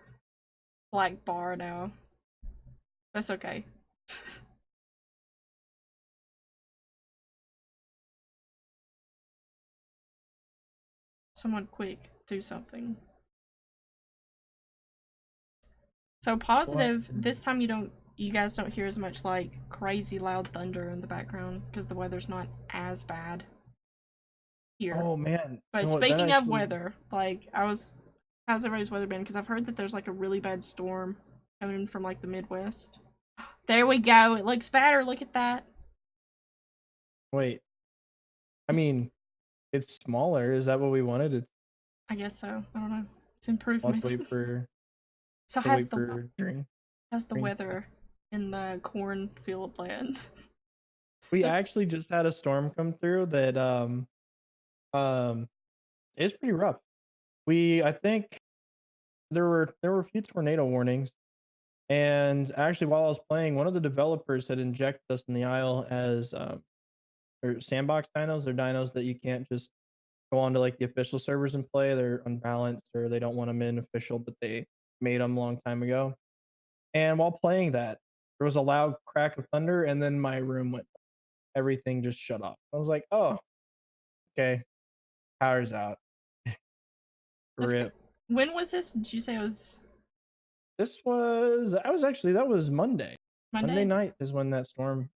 black bar now. That's okay. Someone quick, do something. So positive, this time you guys don't hear as much like crazy loud thunder in the background because the weather's not as bad here. Oh man! But You know what, that speaking of actually- weather, like how's everybody's weather been? Because I've heard that there's like a really bad storm coming in from like the Midwest. There we go. It looks better. Look at that. Wait. I mean, it's smaller. Is that what we wanted? It's I guess so. I don't know. It's I'll improvement. wait for So I'll wait for Green. how's the Green. weather in the cornfield land? We actually just had a storm come through that it's pretty rough. I think there were a few tornado warnings, and actually while I was playing, one of the developers had injected us in the aisle as or sandbox dinos. They're dinos that you can't just go on to like the official servers and play. They're unbalanced or they don't want them in official, but they made them a long time ago. And while playing that, there was a loud crack of thunder, and then my room went. Everything just shut off. I was like, "Oh, okay, power's out." That's good. Rip. When was this? Did you say it was That was Monday. Monday? Monday night is when that storm.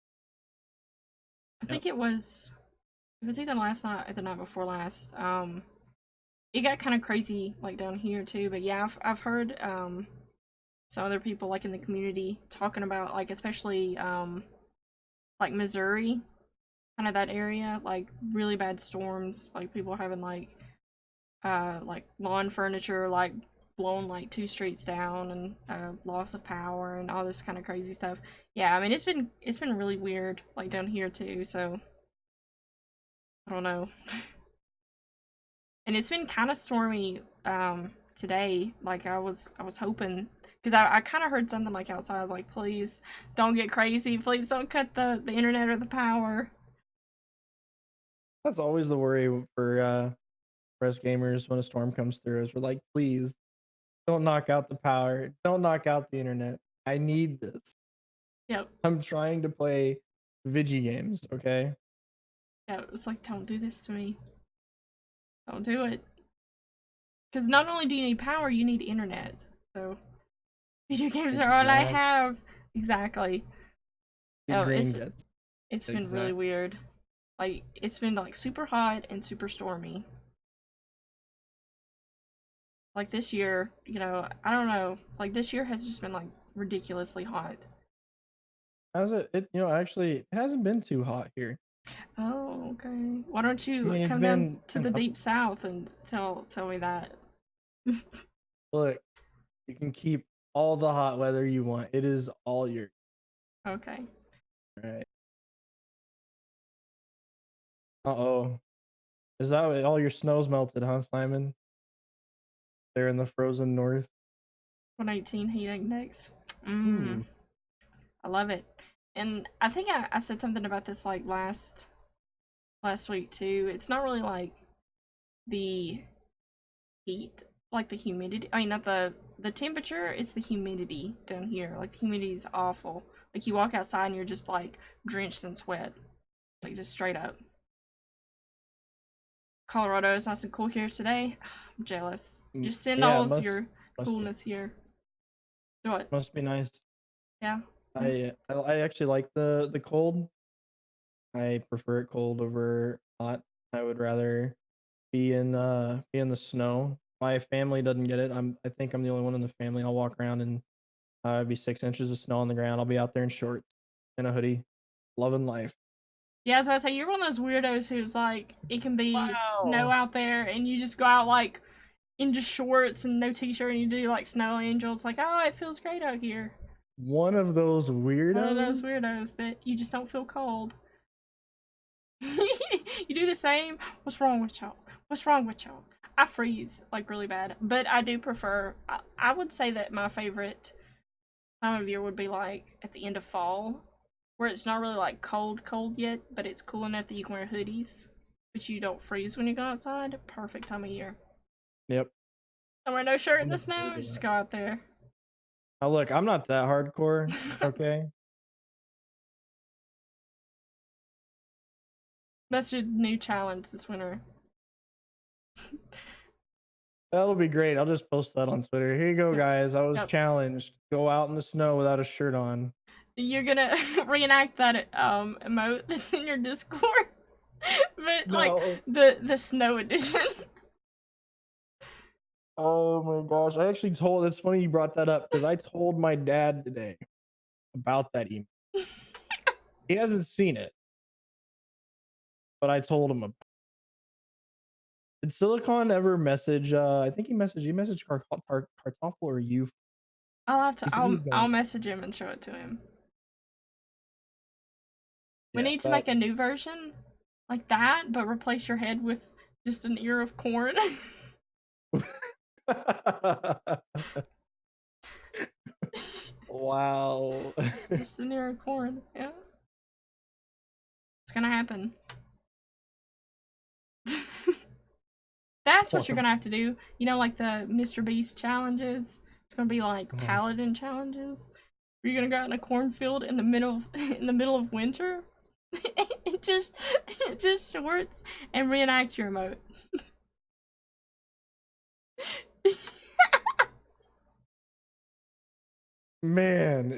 I think it was either last night or the night before last. It got kind of crazy like down here too, but yeah, I've heard some other people like in the community talking about like especially like Missouri, kind of that area, like really bad storms, like people having like lawn furniture like blown like 2 streets down and loss of power and all this kind of crazy stuff. Yeah, I mean it's been really weird like down here too, so I don't know. And it's been kind of stormy today. Like I was hoping because I kind of heard something like outside. I was like, please don't get crazy. Please don't cut the internet or the power. That's always the worry for us gamers when a storm comes through. Is we're like, please don't knock out the power. Don't knock out the internet. I need this. Yep. I'm trying to play Vigi games. Okay. Yeah, it was like, don't do this to me. Don't do it. Because not only do you need power, you need internet. So video games are all I have. Exactly. Oh, it's been really weird. Like it's been like super hot and super stormy. Like this year, you know, I don't know. Like this year has just been like ridiculously hot. Has it? Actually, it hasn't been too hot here. Oh, okay. Why don't you come down to the deep south and tell me that? Look, you can keep all the hot weather you want. It is all yours. Okay. All right. Uh-oh. Is that all your snow's melted, huh, Simon? There in the frozen north. 118 heat index. Mm, I love it. And I think I said something about this like last week too. It's not really like the heat, like the humidity. I mean, not the temperature. It's the humidity down here. Like the humidity is awful. Like you walk outside and you're just like drenched in sweat, like just straight up. Colorado is nice and cool here today. I'm jealous. Just send Yeah, all it of your must be coolness here. What? must be nice. Yeah. I actually like the cold. I prefer it cold over hot. I would rather be in the snow. My family doesn't get it. I think I'm the only one in the family. I'll walk around and be 6 inches of snow on the ground. I'll be out there in shorts and a hoodie, loving life. Yeah, I was about to say you're one of those weirdos who's like it can be snow Wow. out there and you just go out like in just shorts and no t-shirt and you do like snow angels like oh it feels great out here. One of those One of those weirdos. weirdos that you just don't feel cold. You do the same. What's wrong with y'all? What's wrong with y'all? I freeze like really bad, but I do prefer. I would say that my favorite time of year would be like at the end of fall, where it's not really like cold yet, but it's cool enough that you can wear hoodies, but you don't freeze when you go outside. Perfect time of year. Yep. Don't wear no shirt in I'm the looking snow. forward to Just that. go out there. Now look, I'm not that hardcore. Okay. That's your new challenge this winter. That'll be great. I'll just post that on Twitter. Here you go, Yep. guys. I was Yep. challenged. Go out in the snow without a shirt on. You're gonna reenact that emote that's in your Discord, but like No. the snow edition. Oh my gosh. I actually told it's funny you brought that up because I told my dad today about that email. He hasn't seen it, but I told him about. Did Silicon ever message I think he messaged Kartoffel or you. I'll have to. He said he I'll was going I'll to. message him and show it to him. We Yeah, need to that make a new version like that, but replace your head with just an ear of corn. Wow. Just an ear of corn. Yeah, it's gonna happen. That's what you're gonna have to do. You know, like the Mr. Beast challenges. It's gonna be like Oh, Paladin challenges. You're gonna go out in a cornfield in the middle of, in the middle of winter, and just shorts and reenact your emote. man.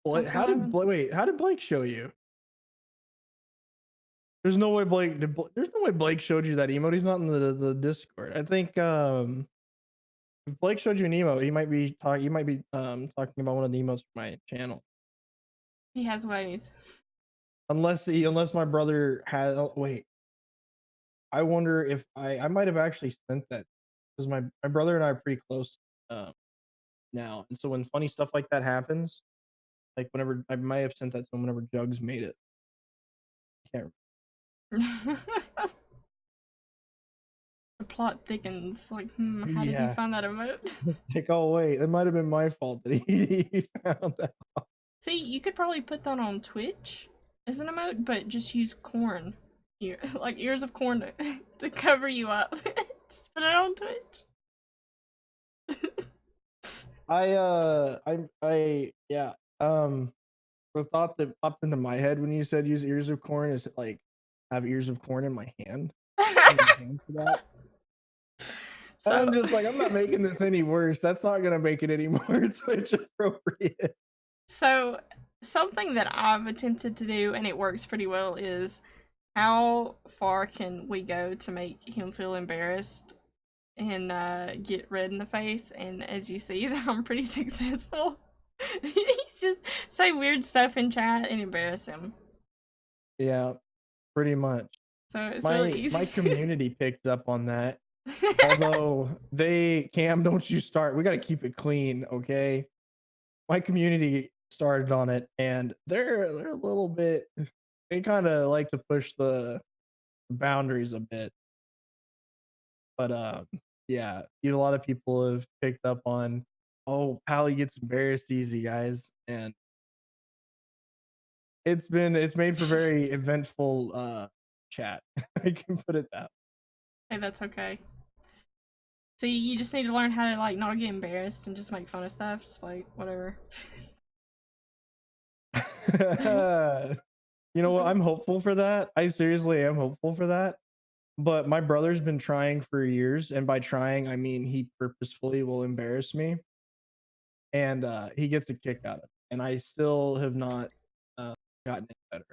So what's gonna happen? How did Blake show you? There's no way there's no way Blake showed you that emote. He's not in the Discord. I think if Blake showed you an emote, he might be talking about one of the emotes from my channel. He has ways. Unless my brother had wait. I wonder if I might have actually sent that because my brother and I are pretty close now. And so when funny stuff like that happens, like whenever I might have sent that to him whenever Jugs made it. I can't The plot thickens. Like, how did he Yeah. find that emote? Like, oh wait, it might have been my fault that he found out. See, you could probably put that on Twitch as an emote, but just use corn. Ear, like ears of corn to cover you up. Just put it on Twitch. Yeah. The thought that popped into my head when you said use ears of corn is like have ears of corn in my hand. In my hand for that. And So, I'm just like, I'm not making this any worse. That's not gonna make it any more Twitch appropriate. so something that I've attempted to do and it works pretty well is how far can we go to make him feel embarrassed and get red in the face? And as you see, that I'm pretty successful. He's just say weird stuff in chat and embarrass him. Yeah, pretty much. So it's really My easy. community picked up on that. Although Cam, don't you start. We got to keep it clean, okay? My community started on it, and they're a little bit. They kind of like to push the boundaries a bit, but yeah, a lot of people have picked up on Oh, Pally gets embarrassed easy, guys, and it's made for very eventful chat. I can put it that Hey, that's okay. See, you just need to learn how to like not get embarrassed and just make fun of stuff. Just like whatever. way. You know what? I'm hopeful for that. I seriously am hopeful for that. But my brother's been trying for years, and by trying, I mean he purposefully will embarrass me, and he gets a kick out of it. And I still have not uh, gotten it better.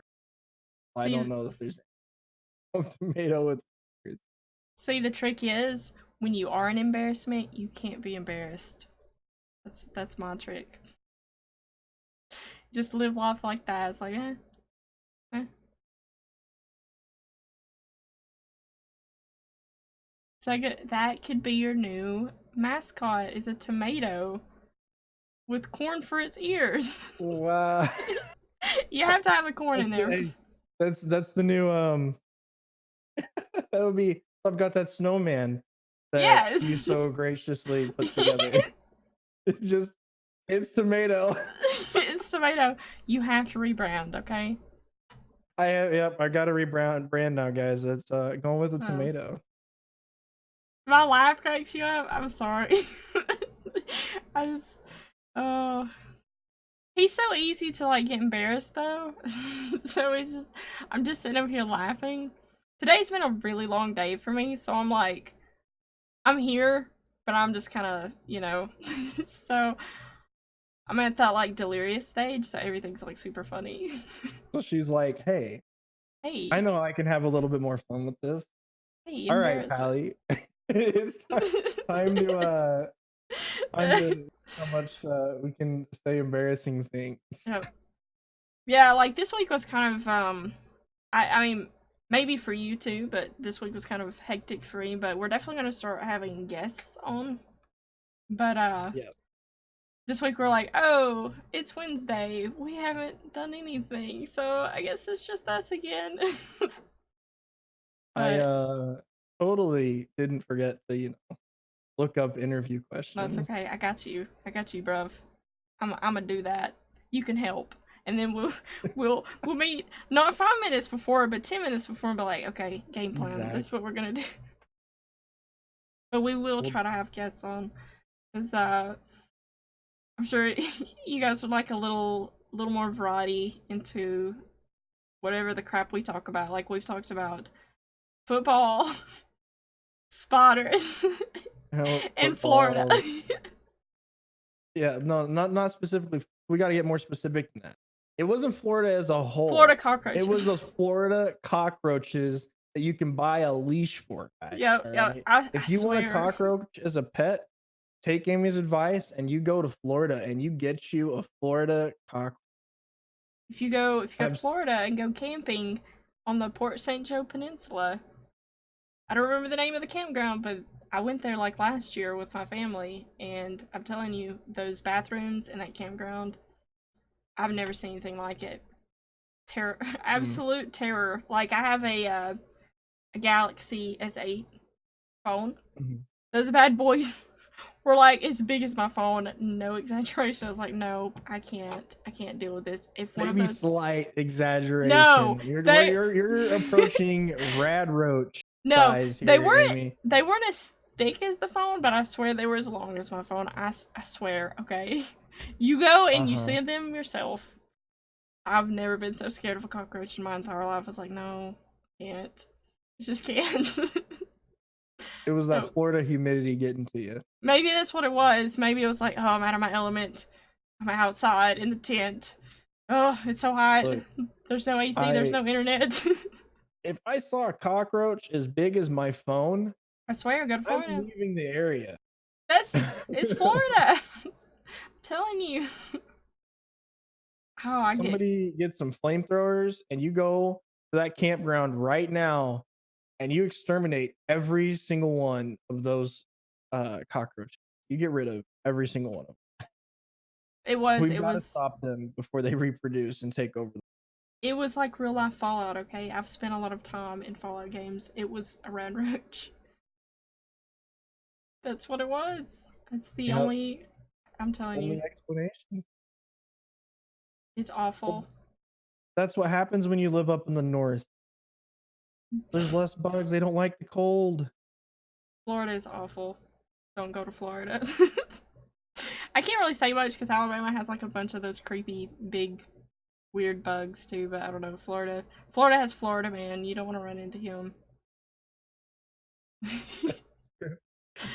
I don't See, know if there's tomato with. see, the trick is when you are an embarrassment, you can't be embarrassed. That's my trick. Just live life like that. It's like, eh. It's like that could be your new mascot. Is a tomato with corn for its ears. Wow. You have to have a corn in there. That's the new that would be. I've got that snowman that Yes. you so graciously put together. It's tomato. It's tomato. You have to rebrand, okay? I got to brand now, guys. It's going with the tomato. My laugh cracks you up. I'm sorry. I just, oh, he's so easy to like get embarrassed though. So it's just, I'm just sitting over here laughing. Today's been a really long day for me, so I'm like, I'm here, but I'm just kind of, you know, so I'm at that like delirious stage, so everything's like super funny. So she's like, "Hey, Hey, I know I can have a little bit more fun with this. hey, All right, embarrassment. Pally, it's time to how much we can say embarrassing things." Yep. Yeah, like this week was kind of I mean maybe for you too, but this week was kind of hectic for me, but we're definitely gonna start having guests on. But Yes. this week we're like, oh, it's Wednesday. We haven't done anything, so I guess it's just us again. I But totally didn't forget to look up interview that's questions. okay. I got you. I got you, bruv. I'm gonna do that. You can help. And then we'll meet not 5 minutes before, but 10 minutes before and be like, okay, game plan. Exactly. This is what we're gonna do. But we will try to have guests on. Cause I'm sure you guys would like a little more variety into whatever the crap we talk about. Like we've talked about football, spotters, in Florida. Yeah, no, not specifically. We got to get more specific than that. It wasn't Florida as a whole. Florida cockroaches. It was those Florida cockroaches that you can buy a leash for, guys. Yep, Right? If you want a cockroach as a pet, take Amy's advice and you go to Florida and you get you a Florida cockroach. If you go to Florida and go camping on the Port St. Joe Peninsula, I don't remember the name of the campground, but I went there like last year with my family, and I'm telling you, those bathrooms in that campground, I've never seen anything like it. Terror, absolute terror. Like I have a Galaxy S8 phone. Those bad boys were like as big as my phone. No exaggeration. I was like, no, I can't deal with this. If one Maybe of those slight exaggeration. No, you're approaching rad roach size here, they weren't Amy. they weren't as thick as the phone, but I swear they were as long as my phone. I swear, okay. You go and you see them yourself. I've never been so scared of a cockroach in my entire life. I was like, no, can't. I just can't. It was that Florida humidity getting to you. Maybe that's what it was. Maybe it was like, oh, I'm out of my element. I'm outside in the tent. Oh, it's so hot. Look, there's no AC, there's no internet. If I saw a cockroach as big as my phone, I swear, go to Florida. I'm leaving the area. It's Florida. I'm telling you. Oh, Somebody get some flamethrowers and you go to that campground right now and you exterminate every single one of those cockroaches. You get rid of every single one of them. We've got to stop them before they reproduce and take over. It was like real life Fallout, okay? I've spent a lot of time in Fallout games. It was a rad roach. That's what it was. That's the only I'm telling Only you, explanation. it's awful. Well, that's what happens when you live up in the north. There's less bugs. They don't like the cold. Florida is awful. Don't go to Florida. I can't really say much because Alabama has like a bunch of those creepy, big, weird bugs too. But I don't know. Florida has Florida Man. You don't want to run into him.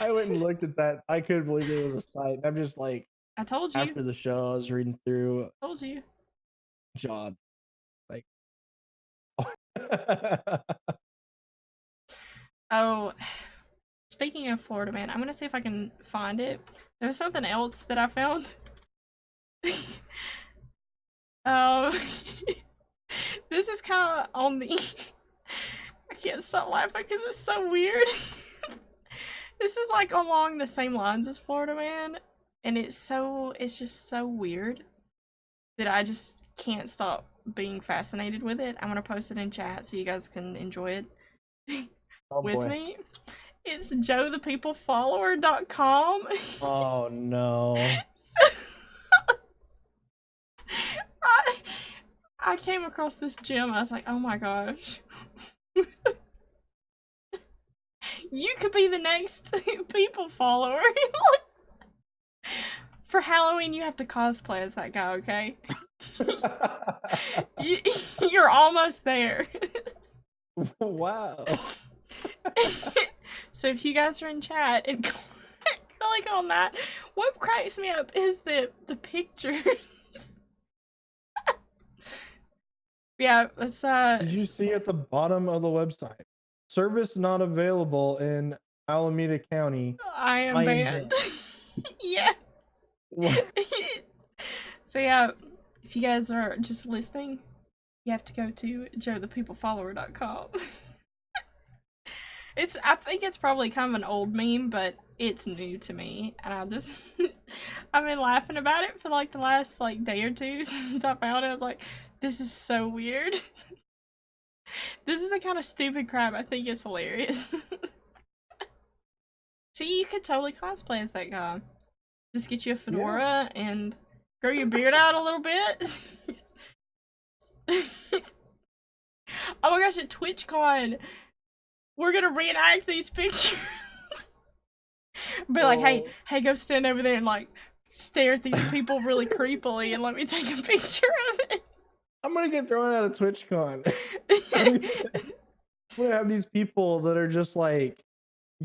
I went and looked at that. I couldn't believe it was a site. I'm just like, I told you. after the show, I was reading through. Told you. John, like, oh, speaking of Florida Man, I'm gonna see if I can find it. There was something else that I found. Um, this is kind of on the. I can't stop laughing because it's so weird. This is like along the same lines as Florida Man, and it's just so weird that I just can't stop being fascinated with it. I'm gonna post it in chat so you guys can enjoy it with me. It's joethepeoplefollower.com. Oh no. So, I came across this gem. I was like, oh my gosh. You could be the next people follower. For Halloween, you have to cosplay as that guy, okay? You're almost there. Wow. So if you guys are in chat and click on that, what cracks me up is the pictures. Yeah, let's Did you see at the bottom of the website? Service not available in Alameda County. I am banned. Yeah. What? So yeah, if you guys are just listening, you have to go to joethepeoplefollower.com. I think it's probably kind of an old meme, but it's new to me, and I've been laughing about it for like the last like day or two since I found it. I was like, this is so weird. This is a kind of stupid crap. I think it's hilarious. See, you could totally cosplay as that guy. Just get you a fedora and grow your beard out a little bit. Oh my gosh, at TwitchCon, we're gonna reenact these pictures. Be like, hey, go stand over there and like stare at these people really creepily and let me take a picture of it. I'm gonna get thrown out of TwitchCon. I'm gonna have these people that are just like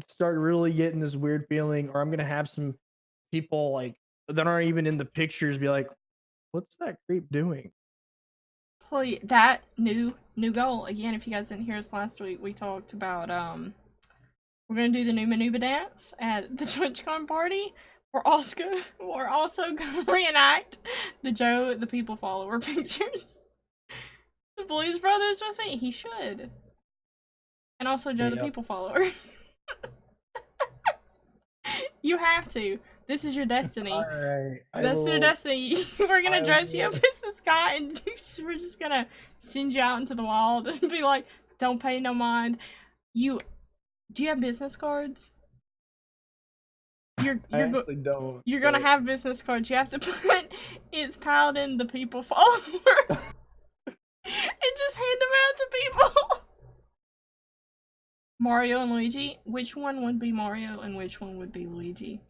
start really getting this weird feeling, or I'm gonna have some people like that aren't even in the pictures be like, what's that creep doing? Please, that new goal again. If you guys didn't hear us last week, we talked about we're gonna do the new Manuba dance at the TwitchCon party. We're also gonna reenact the Joe the People follower pictures. The Blues Brothers with me. He should. And also Joe the People follower. You have to. This is your destiny. Alright. That's your destiny. We're gonna dress you up as this guy and we're just gonna send you out into the wild and be like, don't pay no mind. Do you have business cards? I actually don't. You're gonna have business cards. You have to put it's Paladin the People follower. And just hand them out to people. Mario and Luigi? Which one would be Mario and which one would be Luigi?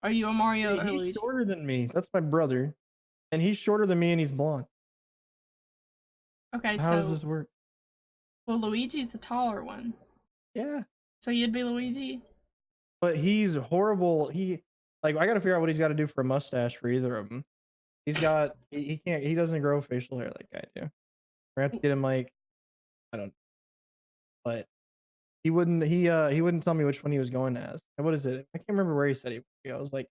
Are you a Mario or Luigi? He's shorter than me. That's my brother. And he's shorter than me and he's blonde. Okay, so how does this work? Well, Luigi's the taller one. Yeah. So you'd be Luigi? But he's horrible. I gotta figure out what he's gotta do for a mustache for either of them. He's got he doesn't grow facial hair like I do. We have to get him like, I don't know. But he wouldn't tell me which one he was going as. What is it? I can't remember where he said he would go. I was like,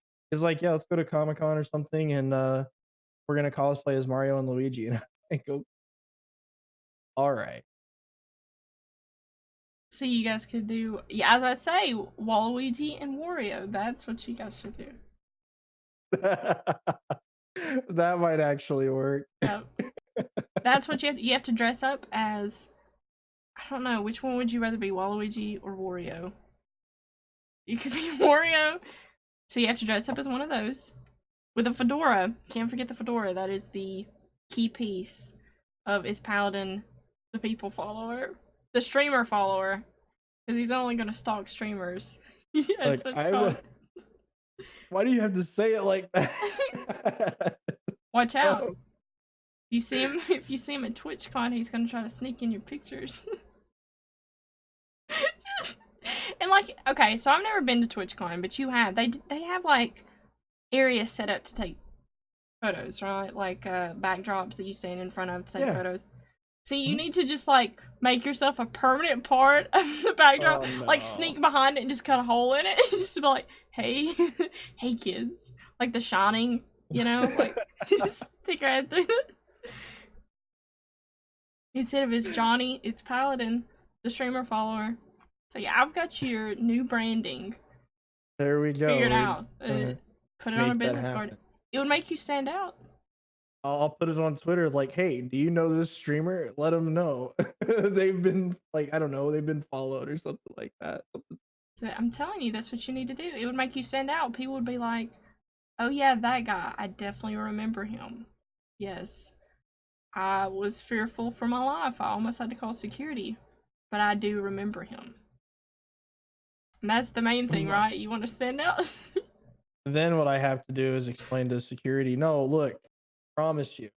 yeah, let's go to Comic-Con or something and we're gonna cosplay as Mario and Luigi. And I go, all right. So you guys could do, yeah, as I say, Waluigi and Wario. That's what you guys should do. That might actually work. That's what you have to dress up as. I don't know, which one would you rather be, Waluigi or Wario? You could be Wario, So you have to dress up as one of those with a fedora. Can't forget the fedora. That is the key piece of is Paladin the people follower, the streamer follower, because he's only gonna stalk streamers. Yeah, Like why do you have to say it like that? Watch out. Oh, You see him if you see him at TwitchCon, he's gonna try to sneak in your pictures. And like, okay, so I've never been to TwitchCon, but you have. They have like areas set up to take photos, right? Like backdrops that you stand in front of to take photos. So you need to just like make yourself a permanent part of the backdrop, Oh, no. like sneak behind it and just cut a hole in it, just to be like, hey, hey kids, like The Shining, you know, like just stick your head through it. Instead of it's Johnny, it's Paladin, the streamer follower. So yeah, I've got your new branding. There we go. Figured out. Put it on a business card. It would make you stand out. I'll put it on Twitter like, hey, do you know this streamer? Let them know. They've been like, I don't know, they've been followed or something like that. So I'm telling you, that's what you need to do. It would make you stand out. People would be like, oh yeah, that guy. I definitely remember him. Yes. I was fearful for my life. I almost had to call security. But I do remember him. And that's the main thing, right? You want to stand out? Then what I have to do is explain to security, no, look, promise you.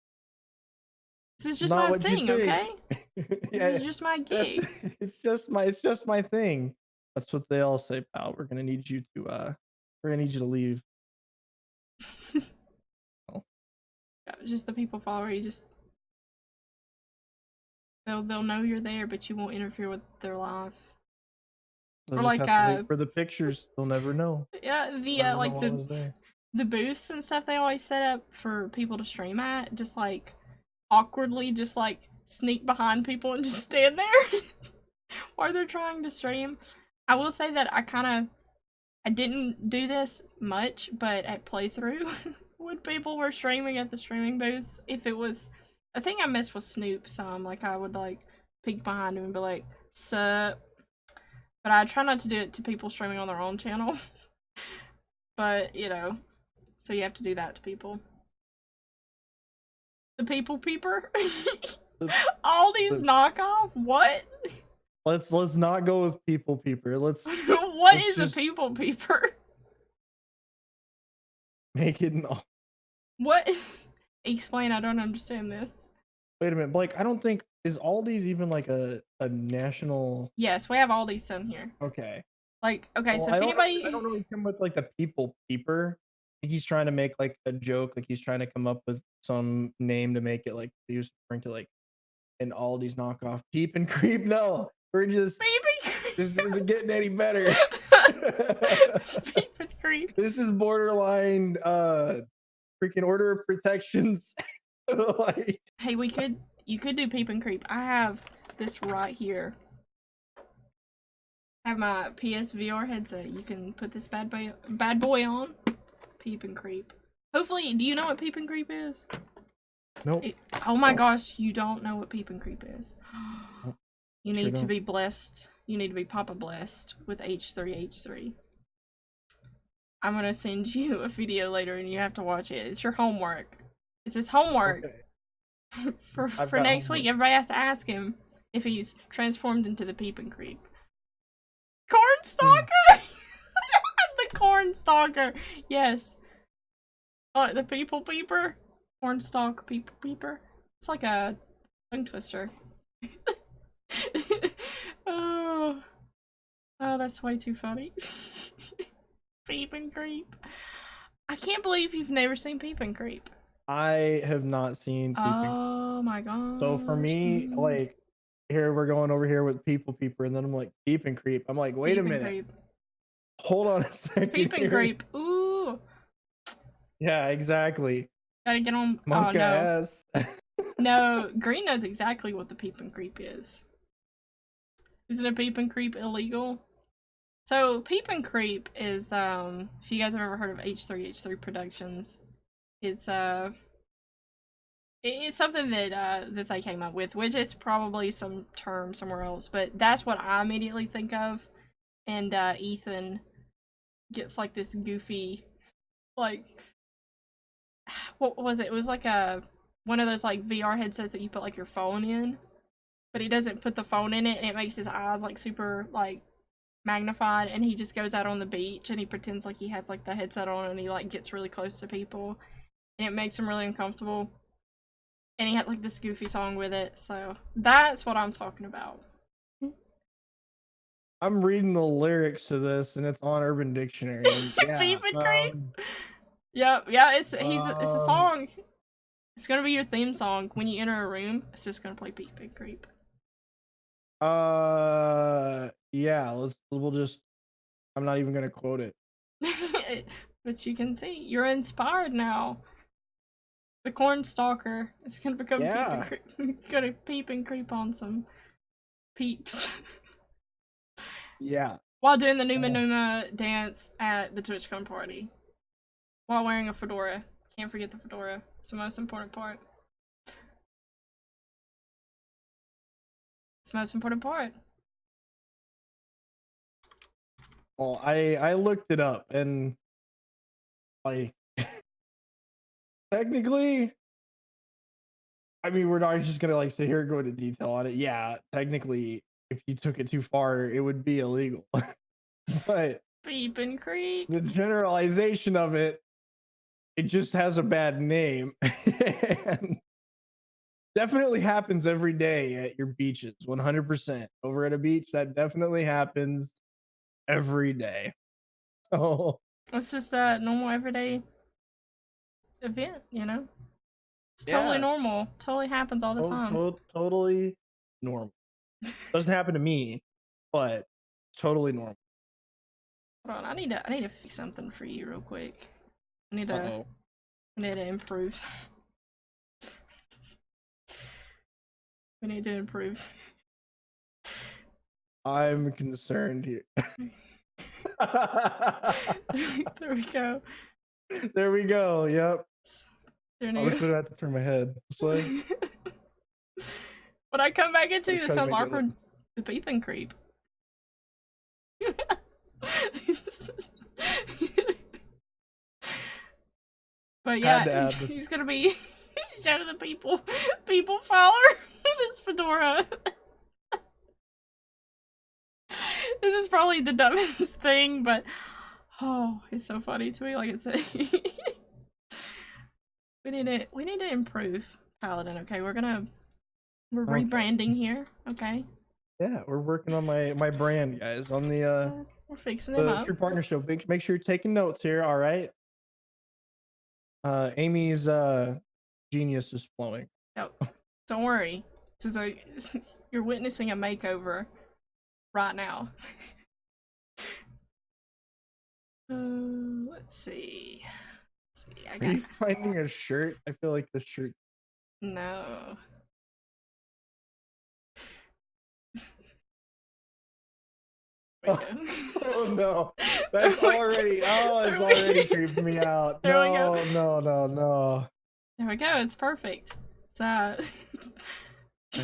This is just my thing, okay? This is just my gig. It's just my thing. That's what they all say, pal. We're gonna need you to leave. Just the people follower, you just they'll know you're there, but you won't interfere with their life. They'll or just like have to wait for the pictures. They'll never know. Yeah, like the booths and stuff they always set up for people to stream at, just like awkwardly just like sneak behind people and just stand there while they're trying to stream. I will say that I didn't do this much, but at playthrough when people were streaming at the streaming booths, if it was a thing I missed was Snoop some, like I would like peek behind him and be like, sup. But I try not to do it to people streaming on their own channel. But, you know, so you have to do that to people. The people peeper? All these knockoff? What? Let's not go with people peeper. Let's What is a people peeper? Make it no. What? Explain, I don't understand this. Wait a minute, Blake, I don't think is Aldi's even like a national. Yes, we have Aldi's down here. Okay. Like, okay, well, so if anybody I don't really come with like the people peeper. I think he's trying to make like a joke, like he's trying to come up with some name to make it like he was referring to like an Aldi's knockoff. Peep and creep. No, we're just this isn't getting any better. Peep and creep. This is borderline freaking order of protections. Like, hey, you could do peep and creep. I have this right here. I have my PSVR headset. You can put this bad boy on. Peep and creep. Hopefully, do you know what peep and creep is? Nope. Oh my gosh, you don't know what peep and creep is. You need to be blessed. You need to be Papa blessed with H3H3. I'm gonna send you a video later and you have to watch it. It's your homework. It's his homework. Okay. for next week. Everybody has to ask him if he's transformed into the peep and creep. Cornstalker! The cornstalker! Yes. Oh, the people peeper? Cornstalk people peeper? It's like a tongue twister. Oh, that's way too funny. Peep and creep. I can't believe you've never seen Peep and Creep. I have not seen Peep and Creep. Oh my god. So for me, like, here we're going over here with people peeper, and then I'm like, Peep and Creep. I'm like, wait a minute. Creep. Hold on a second. Peep and Creep. Ooh. Yeah, exactly. Gotta get on. Monk ass. No, Green knows exactly what the Peep and Creep is. Isn't a Peep and Creep illegal? So Peep and Creep is if you guys have ever heard of H3H3 Productions, it's something that they came up with, which is probably some term somewhere else, but that's what I immediately think of. And Ethan gets like this goofy, like, what was it? It was like one of those like VR headsets that you put like your phone in, but he doesn't put the phone in it, and it makes his eyes like super like magnified, and he just goes out on the beach and he pretends like he has like the headset on, and he like gets really close to people, and it makes him really uncomfortable. And he had like this goofy song with it, so that's what I'm talking about. I'm reading the lyrics to this, and it's on Urban Dictionary. And yeah, Peep and Creep. Yep, yeah, it's a song. It's gonna be your theme song when you enter a room. It's just gonna play Peep and Creep. Yeah. We'll just. I'm not even gonna quote it. But you can see you're inspired now. The corn stalker is gonna become Peep and Creep. Gonna peep and creep on some peeps. Yeah. While doing the Numa Numa dance at the TwitchCon party. While wearing a fedora. Can't forget the fedora. It's the most important part. It's the most important part. Well, I looked it up, and like technically, I mean, we're not just gonna like sit here and go into detail on it. Yeah, technically, if you took it too far, it would be illegal. But Peep and Creep. the generalization of it, it just has a bad name. And definitely happens every day at your beaches. 100% over at a beach. That definitely happens every day. Oh, It's just a normal everyday event, you know? It's totally normal. Totally happens all the time. Totally normal. Doesn't happen to me, but totally normal. Hold on, I need to fix something for you real quick. I need to improve. We need to improve. I'm concerned here. There we go. There we go. Yep. I wish I'd have to turn my head this way. When I come back into it sounds awkward. The Peep and Creep. But yeah, he's gonna be shouting the people follower with his fedora. This is probably the dumbest thing, but oh, it's so funny to me. Like I said, we need to improve Paladin. Okay, we're rebranding here. Okay. Yeah, we're working on my brand, guys. On the we're fixing it up. TRUpartner Show. Make sure you're taking notes here. All right. Amy's genius is flowing. Oh, don't worry. This is you're witnessing a makeover right now. Let's see. Are you finding a shirt? I feel like this shirt. No. Oh no, that's already. Oh, it's already creeping me out. There we go. No. There we go. It's perfect. So I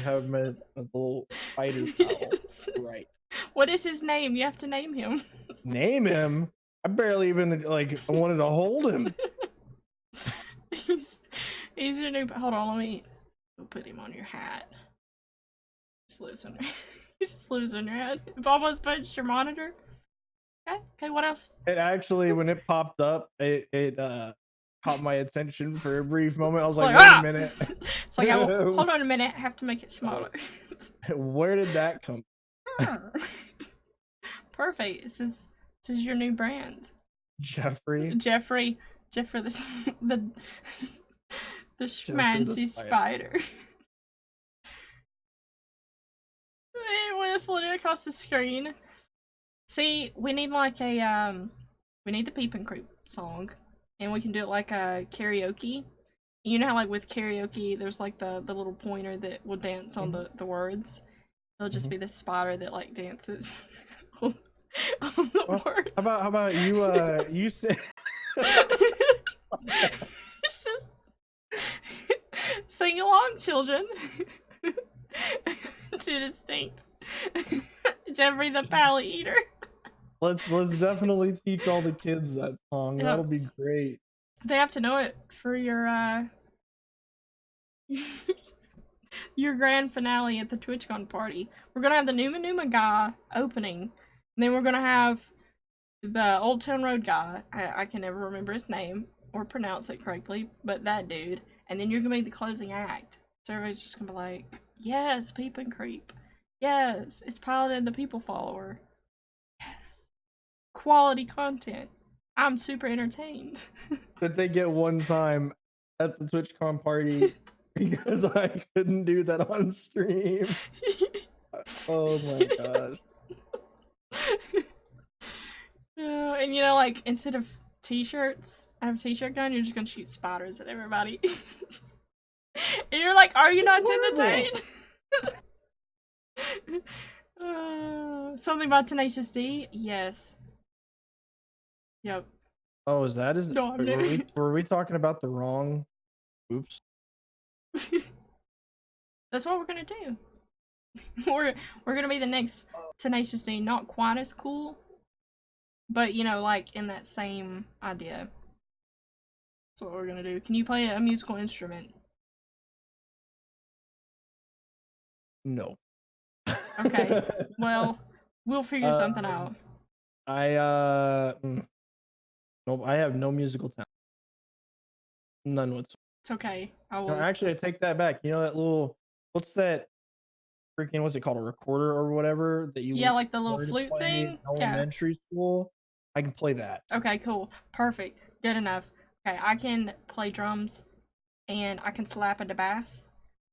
have my little spider towel. Right. What is his name? You have to name him. Name him? I barely even like wanted to hold him. He's your new. Hold on, let me put him on your hat. He slews on your head. I've almost punched your monitor. Okay, what else? It actually, when it popped up, it caught my attention for a brief moment. I was like, wait a minute. It's like, hold on a minute, I have to make it smaller. Where did that come from? Perfect. This is your new brand. Jeffrey, this is the schmancy spider. When it's slid across the screen. See, we need like a we need the Peep and Creep song, and we can do it like a karaoke. You know how like with karaoke, there's like the little pointer that will dance on the words. It'll just be the spider that like dances on the words. How about you? You said it's just sing along, children. To distinct Jeffrey the Pallet Eater. Let's definitely teach all the kids that song. That'll Yep. be great. They have to know it for your your grand finale at the TwitchCon party. We're gonna have the Numa Numa guy opening, and then we're gonna have the Old Town Road guy. I can never remember his name or pronounce it correctly, but that dude. And then you're gonna be the closing act. So everybody's just gonna be like, yes, Peep and Creep. Yes, it's Paladin the People Follower. Yes. Quality content. I'm super entertained. That they get one time at the TwitchCon party because I couldn't do that on stream. Oh my gosh. And you know, like, instead of t-shirts, I have a t-shirt gun, you're just gonna shoot spiders at everybody. And you're like, are you not entertained? Something about Tenacious D? Yes. Yep. Oh, is that? No, Were we talking about the wrong? Oops. That's what we're gonna do. We're gonna be the next Tenacious D, not quite as cool, but you know, like in that same idea. That's what we're gonna do. Can you play a musical instrument? No. Okay. Well, we'll figure something out. Nope. I have no musical talent. None whatsoever. It's okay. I will. No, actually, I take that back. You know that little, what's that? Freaking, what's it called? A recorder or whatever that you? Yeah, like the little learned to flute play thing. in elementary school. I can play that. Okay, cool. Perfect. Good enough. Okay, I can play drums and I can slap a bass.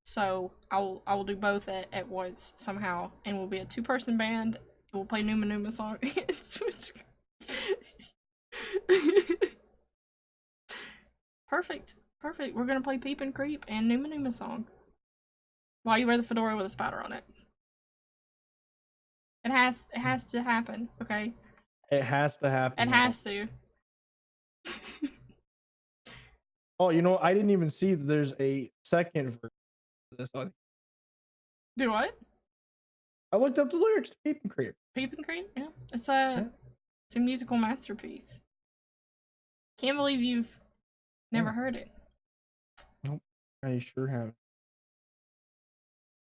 So I will do both at once somehow, and we'll be a 2-person band. We'll play Numa Numa song and switch. Perfect. Perfect. We're gonna play Peep and Creep and Numa Numa song. While you wear the fedora with a spider on it. It has to happen, okay? It has to happen. It has to. Oh, you know, I didn't even see that there's a second version of this song. Do what? I looked up the lyrics to Peep and Creep. Peep and Creep? Yeah. It's a musical masterpiece. Can't believe you've never heard it. Nope. I sure haven't.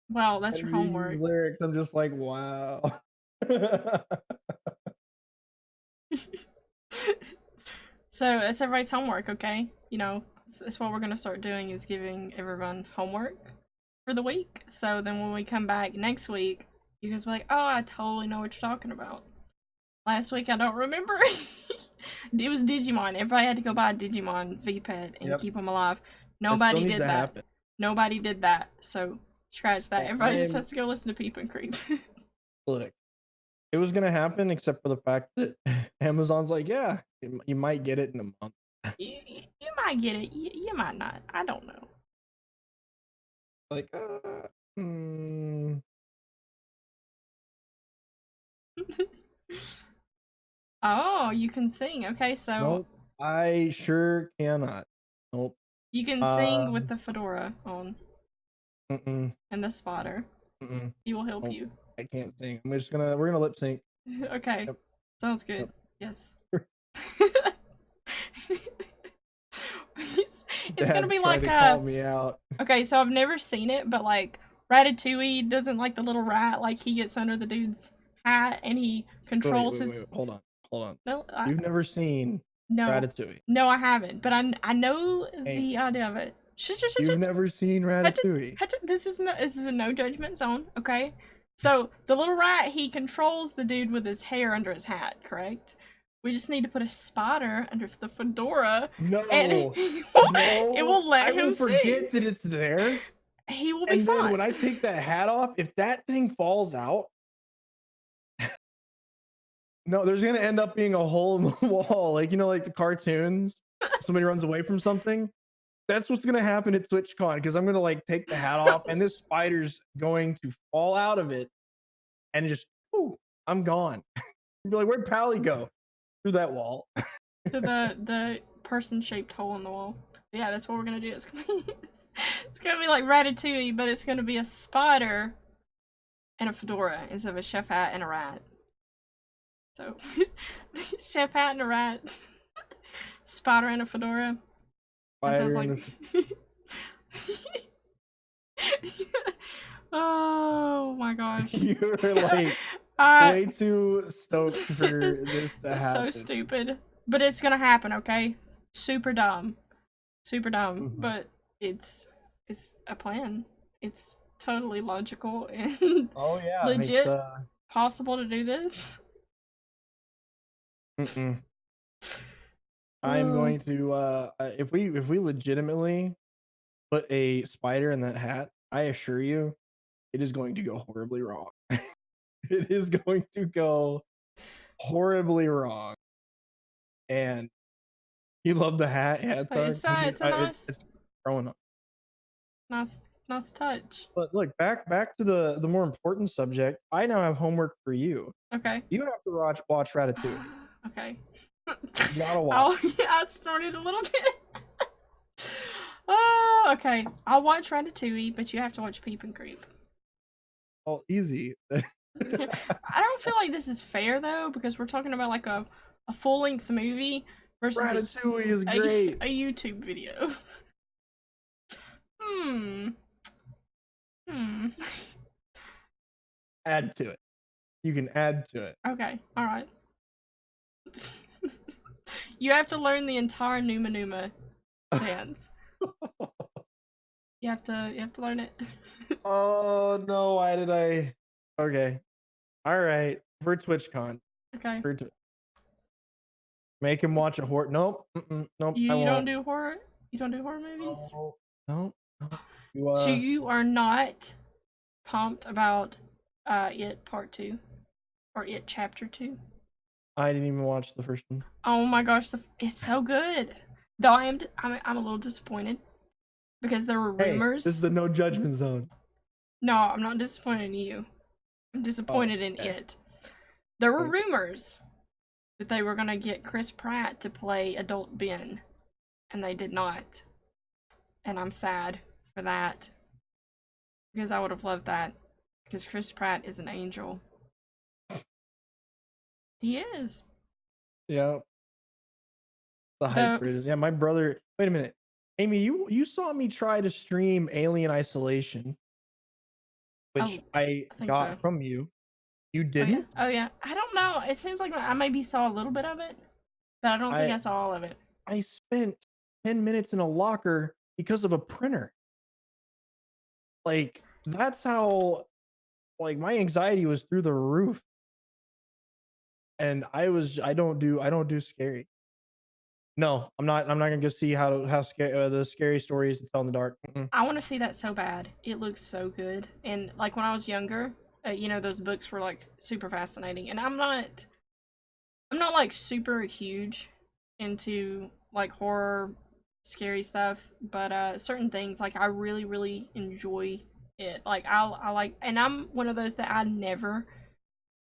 Well, that's your homework. Lyrics, I'm just like, wow. So it's everybody's homework, okay? You know, that's what we're gonna start doing, is giving everyone homework for the week. So then when we come back next week, you guys will be like, oh, I totally know what you're talking about. Last week, I don't remember. It was Digimon. Everybody had to go buy a Digimon V-Pet and keep them alive. Nobody did that. Happen. Nobody did that. So scratch that. Everybody just has to go listen to Peep and Creep. Look, it was gonna happen, except for the fact that Amazon's like, yeah, you might get it in a month. You might get it. You might not. I don't know. Like, Oh, you can sing. Okay, so nope, I sure cannot. Nope. You can sing with the fedora on. And the spotter. He will help you. I can't sing. We're gonna lip sync. Okay. Yep. Sounds good. Yep. Yes. It's gonna be like call me out. Okay, so I've never seen it, but like Ratatouille doesn't, like, the little rat, like, he gets under the dude's hat and he controls his. Hold on. No, you've never seen Ratatouille? No, I haven't, but I know the idea of it. You've never seen Ratatouille? This is a no judgment zone, okay? So the little rat, he controls the dude with his hair under his hat, correct? We just need to put a spotter under the fedora. No, it will let him sing. Forget that it's there. He will be fine. Then when I take that hat off, if that thing falls out, no, there's gonna end up being a hole in the wall, like, you know, like the cartoons. Somebody runs away from something. That's what's gonna happen at TwitchCon, because I'm gonna like take the hat off, and this spider's going to fall out of it, and just, ooh, I'm gone. You'll be like, where'd Pally go? Through that wall. To the person-shaped hole in the wall. Yeah, that's what we're gonna do. It's gonna be like Ratatouille, but it's gonna be a spider and a fedora instead of a chef hat and a rat. So, chef hat and a rat, spider and a fedora. That sounds Spider like. and Oh my gosh. you're like I, way too stoked for this this to is so happen. stupid. But it's gonna happen, okay? Super dumb. Super dumb. Mhm. But it's a plan. It's totally logical and Oh yeah, it makes legit possible to do this. Mm-mm. I'm going to if we legitimately put a spider in that hat, I assure you, it is going to go horribly wrong. It is going to go horribly wrong. And you love the hat. Yeah, It's it's a it's growing up. nice touch. But look, back to the more important subject. I now have homework for you. Okay. You have to watch Ratatouille. Okay. You gotta watch. Oh yeah, it snorted a little bit. Okay. I'll watch Ratatouille, but you have to watch Peep and Creep. Oh, easy. I don't feel like this is fair though, because we're talking about like a full length movie versus Ratatouille is great. a YouTube video. Hmm. Add to it. You can add to it. Okay. All right. You have to learn the entire Numa Numa dance. You have to learn it. Oh no, why did I? Okay. All right. For TwitchCon. Okay. Make him watch a horror. Nope. Nope. I You don't won't. do horror? You don't do horror movies? Oh, no. So you are not pumped about It Part 2 or It Chapter 2? I didn't even watch the first one. Oh my gosh, it's so good. Though I'm a little disappointed because there were rumors. This is the no judgment zone. No, I'm not disappointed in you. I'm disappointed in it. There were rumors that they were going to get Chris Pratt to play adult Ben, and they did not. And I'm sad for that because I would have loved that because Chris Pratt is an angel. He is. Yeah. The hype for it. Yeah, my brother. Wait a minute. Amy, you saw me try to stream Alien Isolation, which I got so. from you. You didn't? Oh yeah. I don't know. It seems like I maybe saw a little bit of it, but I don't think I saw all of it. I spent 10 minutes in a locker because of a printer. Like, that's how, like, my anxiety was through the roof. And I don't do scary. No, I'm not gonna go see how scary the scary stories to tell in the dark. I want to see that so bad. It looks so good. And like when I was younger, you know, those books were like super fascinating. And I'm not like super huge into like horror, scary stuff, but certain things like I really really enjoy it. Like I like, and I'm one of those that I never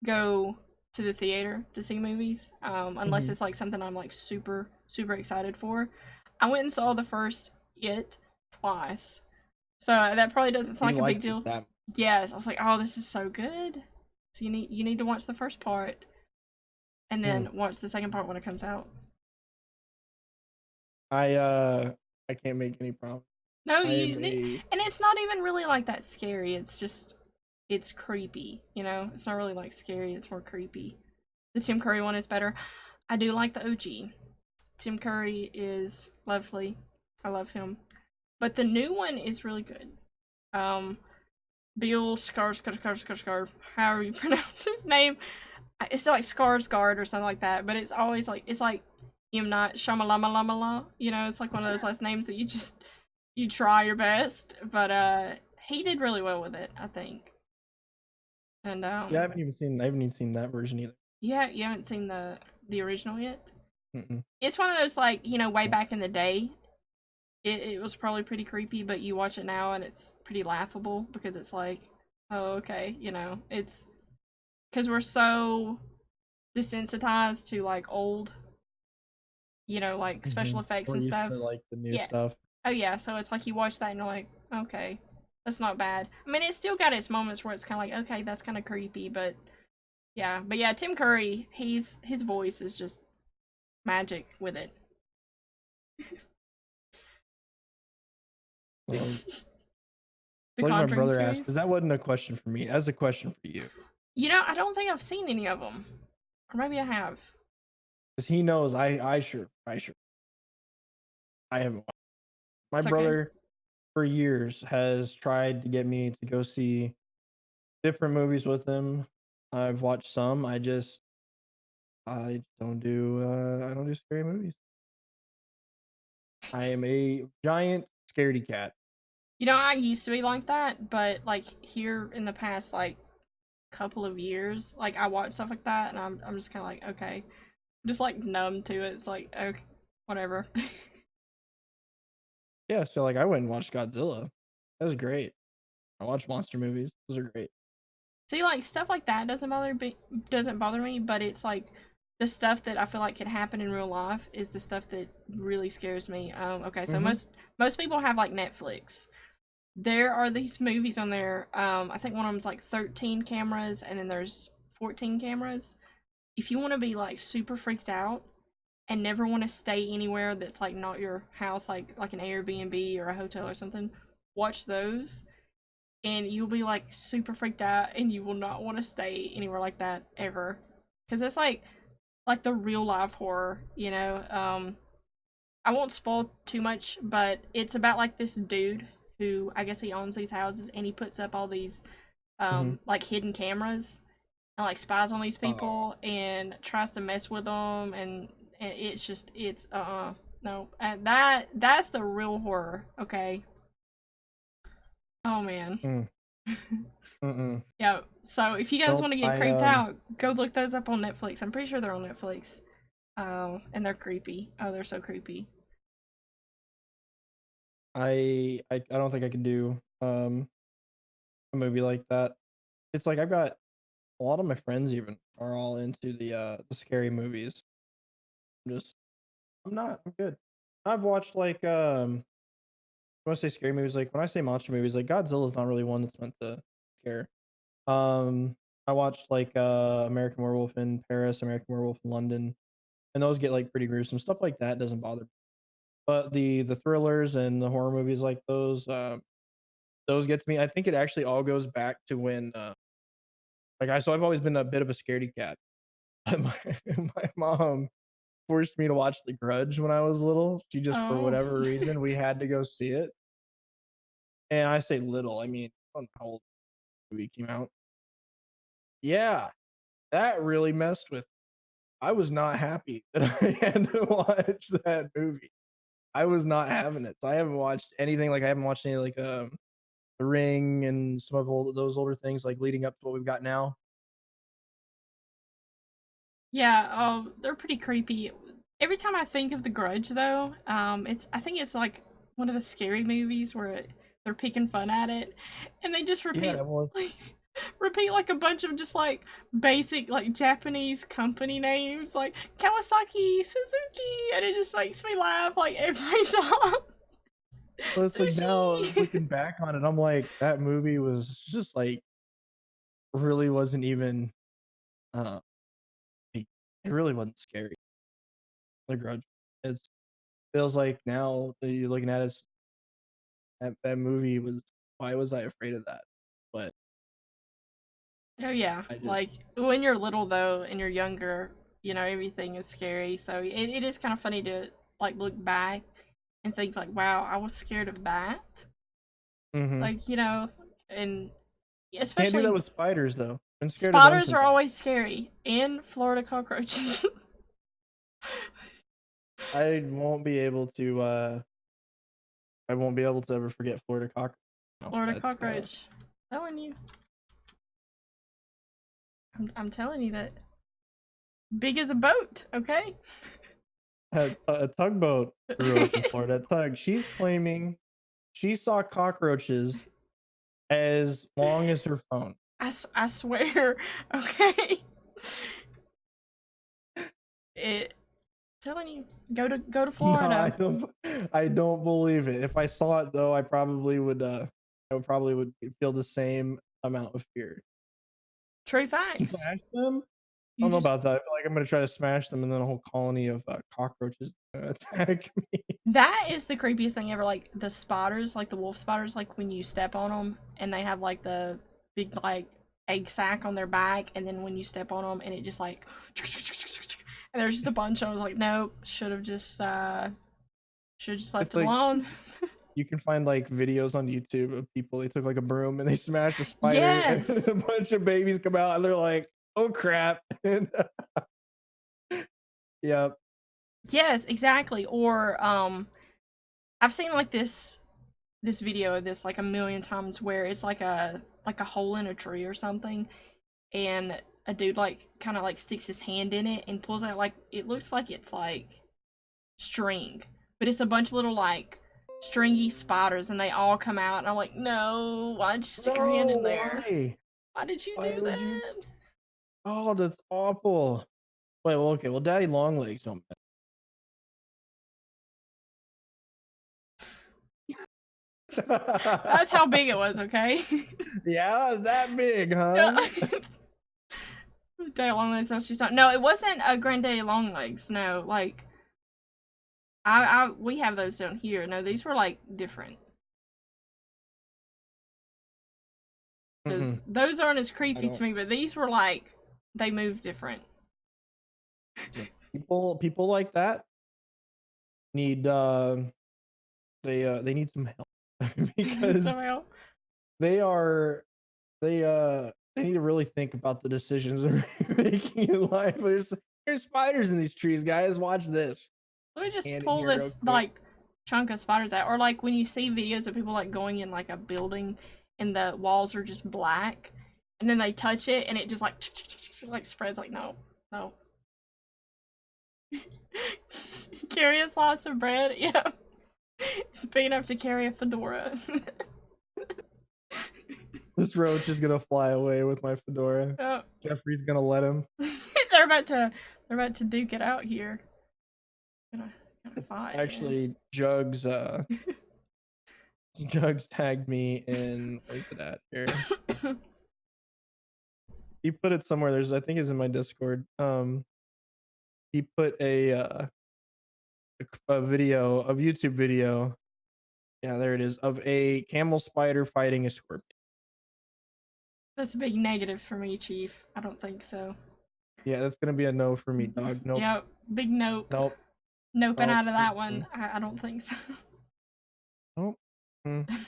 go to the theater to see movies unless it's like something I'm like super excited for. I went and saw the first It twice, so that probably doesn't sound like a big deal. Yes, I was like, oh, this is so good. So you need to watch the first part and then watch the second part when it comes out. I can't make any promise. No, and it's not even really like that scary. It's just, it's creepy, you know? It's not really like scary, it's more creepy. The Tim Curry one is better. I do like the OG. Tim Curry is lovely. I love him. But the new one is really good. Bill Skarsgård, however you pronounce his name. It's like Skarsgård or something like that, but it's always like, it's like M. Night Shyamalan, you know? It's like one of those last names that you try your best, but he did really well with it, I think. And yeah, I haven't even seen that version either. Yeah, you haven't seen the original yet? Mm-mm. It's one of those, like, you know, way back in the day, it was probably pretty creepy, but you watch it now and it's pretty laughable because it's like, oh, okay, you know, it's because we're so desensitized to like old, you know, like special effects and stuff. Like the new stuff. Oh yeah, so it's like you watch that and you're like, okay, that's not bad. I mean, it's still got its moments where it's kind of like, okay, that's kind of creepy, but Yeah, but yeah, Tim Curry, his voice is just magic with it. Um, it's The like my Conjuring brother asked, series. because that wasn't a question for me. That's a question for you. You know, I don't think I've seen any of them, or maybe I have. Because he knows I haven't. My It's okay. brother for years has tried to get me to go see different movies with him. I've watched some. I don't do scary movies. I am a giant scaredy cat. You know, I used to be like that, but like here in the past like couple of years, like I watch stuff like that, and I'm just kind of like, okay, I'm just like numb to it. It's like, okay, whatever. Yeah, so like I went and watched Godzilla. That was great. I watch monster movies. Those are great. See, like stuff like that doesn't bother me, but it's like the stuff that I feel like could happen in real life is the stuff that really scares me. Okay, so Mhm. most people have like Netflix. There are these movies on there. I think one of them's like 13 cameras, and then there's 14 cameras. If you want to be like super freaked out and never want to stay anywhere that's like not your house, like an Airbnb or a hotel or something, watch those, and you'll be like super freaked out, and you will not want to stay anywhere like that ever, because it's like the real life horror, you know. I won't spoil too much, but it's about like this dude who I guess he owns these houses, and he puts up all these Mhm. like hidden cameras and like spies on these Oh. people and tries to mess with them, and it's just it's no, and that's the real horror. Okay. Oh man. Mm. Mm-mm. Yeah, so if you guys Nope. want to get creeped out, go look those up on Netflix. I'm pretty sure they're on Netflix. And they're creepy. Oh, they're so creepy. I don't think I could do a movie like that. It's like I've got a lot of my friends even are all into the scary movies. I'm just I'm not. I'm good. I've watched like when I say scary movies, like when I say monster movies, like Godzilla's not really one that's meant to scare. Um I watched like American Werewolf in Paris, American Werewolf in London, and those get like pretty gruesome. Stuff like that doesn't bother me. But the thrillers and the horror movies like those get to me. I think it actually all goes back to when I've always been a bit of a scaredy cat. my, my mom forced me to watch The Grudge when I was little. She just for Oh. whatever reason we had to go see it. And I say little, I mean, I don't know how old the movie came out. Yeah, that really messed with I was not happy that I had to watch that movie. I was not having it. So I haven't watched anything, like, I haven't watched any, like, The Ring and some of those older things, like, leading up to what we've got now. Yeah, they're pretty creepy. Every time I think of The Grudge, though, I think it's like one of the scary movies where they're picking fun at it, and they just Yeah, well, like repeat like a bunch of just like basic like Japanese company names like Kawasaki, Suzuki, and it just makes me laugh like every time. it's like now Sushi. looking back on it, I'm like, that movie was just, like, really wasn't even, uh, like, it really wasn't scary, The Grudge. It feels like now that you're looking at it, that movie was why was I afraid of that? But Oh yeah, I just like when you're little though and you're younger, you know everything is scary. So it is kind of funny to like look back and think like, wow, I was scared of that. mhm. Like you know, and Can't do that especially with spiders, though. Been scared of them spiders are sometimes. always scary, and Florida cockroaches. I won't be able to, I won't be able to ever forget Florida cockroach. No, Florida that's, cockroach. Telling you, I'm telling you that big as a boat. Okay. a tugboat grew up in Florida. Tug, she's claiming she saw cockroaches as long as her phone. I swear. Okay. It telling you go to No, Florida. I don't believe it. If I saw it though, I probably would feel the same amount of fear. True facts. Smash them? I You don't know just about that. I feel like I'm gonna try to smash them, and then a whole colony of cockroaches attack me. that is the creepiest thing ever. Like the spiders, like the wolf spiders, like when you step on them and they have like the big like egg sac on their back, and then when you step on them and it just like, and there's just a bunch of them. I was like, nope, should have just left It's it like alone. you can find like videos on YouTube of people. They took like a broom and they smashed a spider, and Yes, a bunch of babies come out, and they're like, "Oh crap!" And yeah, yes, exactly. Or I've seen like this video of this like a million times where it's like a hole in a tree or something, and a dude like kind of like sticks his hand in it and pulls out like it looks like it's like string, but it's a bunch of little like stringy spiders and they all come out and I'm like, no, why did you stick your hand no, in there? why? Why did you Why do would you? that? Oh, that's awful. Wait, well, okay, well, Daddy Longlegs don't. That's how big it was, okay? Yeah, that big, Yeah. huh? Day long legs, no, she's not. No, it wasn't a Grande long legs. No, like I we have those down here. No, these were like different. Because Mm-mm, those aren't as I creepy don't. to me, but these were like they move different. Yeah. People like that need they need some help because Somehow. they are they need to really think about the decisions they're making in life. There's spiders in these trees, guys. Watch this. Let me just Hand in pull here real this quick. like chunk of spiders out. Or like when you see videos of people like going in like a building and the walls are just black and then they touch it and it just like spreads like no. No. Carry a slice of bread? Yeah. It's big enough to carry a fedora. This roach is gonna fly away with my fedora. Oh. Jeffrey's gonna let him. they're about to they're about to duke it out here. Gonna fight. Actually, Jugs tagged me in. Where's it at here? He put it somewhere. I think it's in my Discord. He put a video, a YouTube video. Yeah, there it is, of a camel spider fighting a scorpion. That's a big negative for me, Chief. I don't think so. Yeah, that's gonna be a no for me, dog. Nope, Yep, big nope. nope, Noping nope, out of that mm-mm, one. I don't think so. nope. Mm, mm,